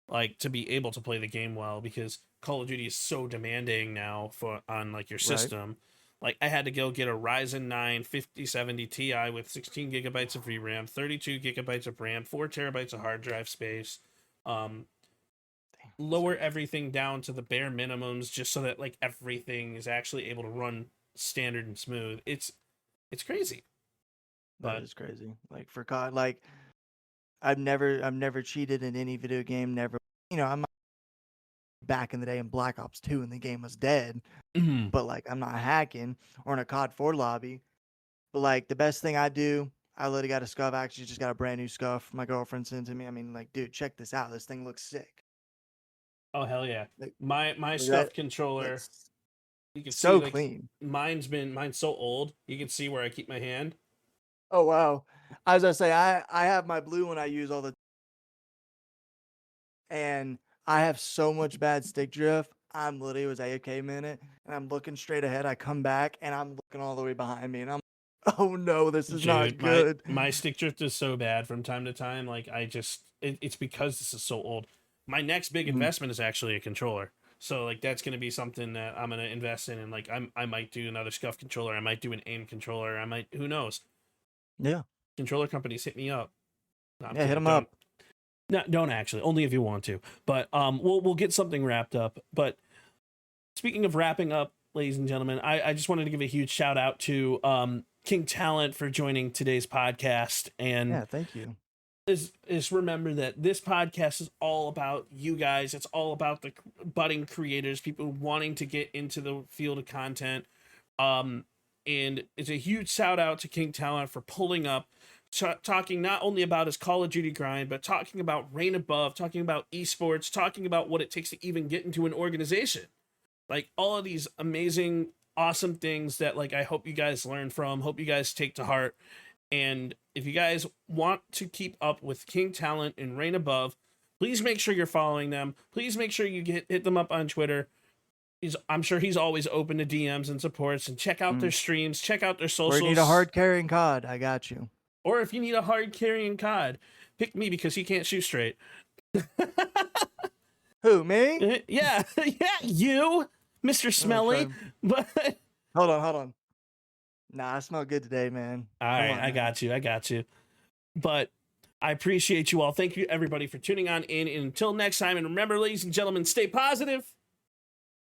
like to be able to play the game well, because Call of Duty is so demanding now on like your system. Like, I had to go get a Ryzen 9 5070 Ti with 16 gigabytes of VRAM, 32 gigabytes of RAM, 4 terabytes of hard drive space, lower everything down to the bare minimums just so that like everything is actually able to run standard and smooth. It's crazy. That is crazy. Like, for COD, like, I've never cheated in any video game. Never, I'm back in the day in Black Ops 2 and the game was dead. But like, I'm not hacking or in a COD 4 lobby. But like, the best thing I do, I literally got a scuff. I actually just got a brand new scuff. My girlfriend sent to me. I mean, like, dude, check this out. This thing looks sick. Oh hell yeah! Like, my scuff controller, you can so see, like, clean. Mine's so old. You can see where I keep my hand. Oh wow! As I say, I have my blue one I use all the time, and I have so much bad stick drift. I'm literally, it was AFK minute, and I'm looking straight ahead. I come back, and I'm looking all the way behind me, and I'm like, oh no, this is not good. My stick drift is so bad from time to time. Like, it's because this is so old. My next big investment is actually a controller. So like, that's going to be something that I'm going to invest in. And like, I might do another scuff controller. I might do an aim controller. Who knows? Yeah. Controller companies, hit me up. No, hit them up. No, don't actually. Only if you want to. But we'll get something wrapped up. But speaking of wrapping up, ladies and gentlemen, I just wanted to give a huge shout out to KingTalent for joining today's podcast. And yeah, thank you. is remember that this podcast is all about you guys. It's all about the budding creators, people wanting to get into the field of content. And it's a huge shout out to KingTalent for pulling up, talking not only about his Call of Duty grind, but talking about Reign Above, talking about esports, talking about what it takes to even get into an organization. Like all of these amazing, awesome things that like I hope you guys learn from, hope you guys take to heart. And if you guys want to keep up with KingTalent and Reign Above, please make sure you're following them. Please make sure you hit them up on Twitter. I'm sure he's always open to DMs and supports, and check out their streams, check out their socials. Or you need a hard carrying COD, I got you. Or if you need a hard carrying COD, pick me because he can't shoot straight. Who, me? Yeah, you, Mr. Smelly. Okay. But hold on. Nah, I smell good today, man. All right, I got you. But I appreciate you all. Thank you, everybody, for tuning on in. And until next time, and remember, ladies and gentlemen, stay positive,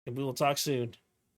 and we will talk soon.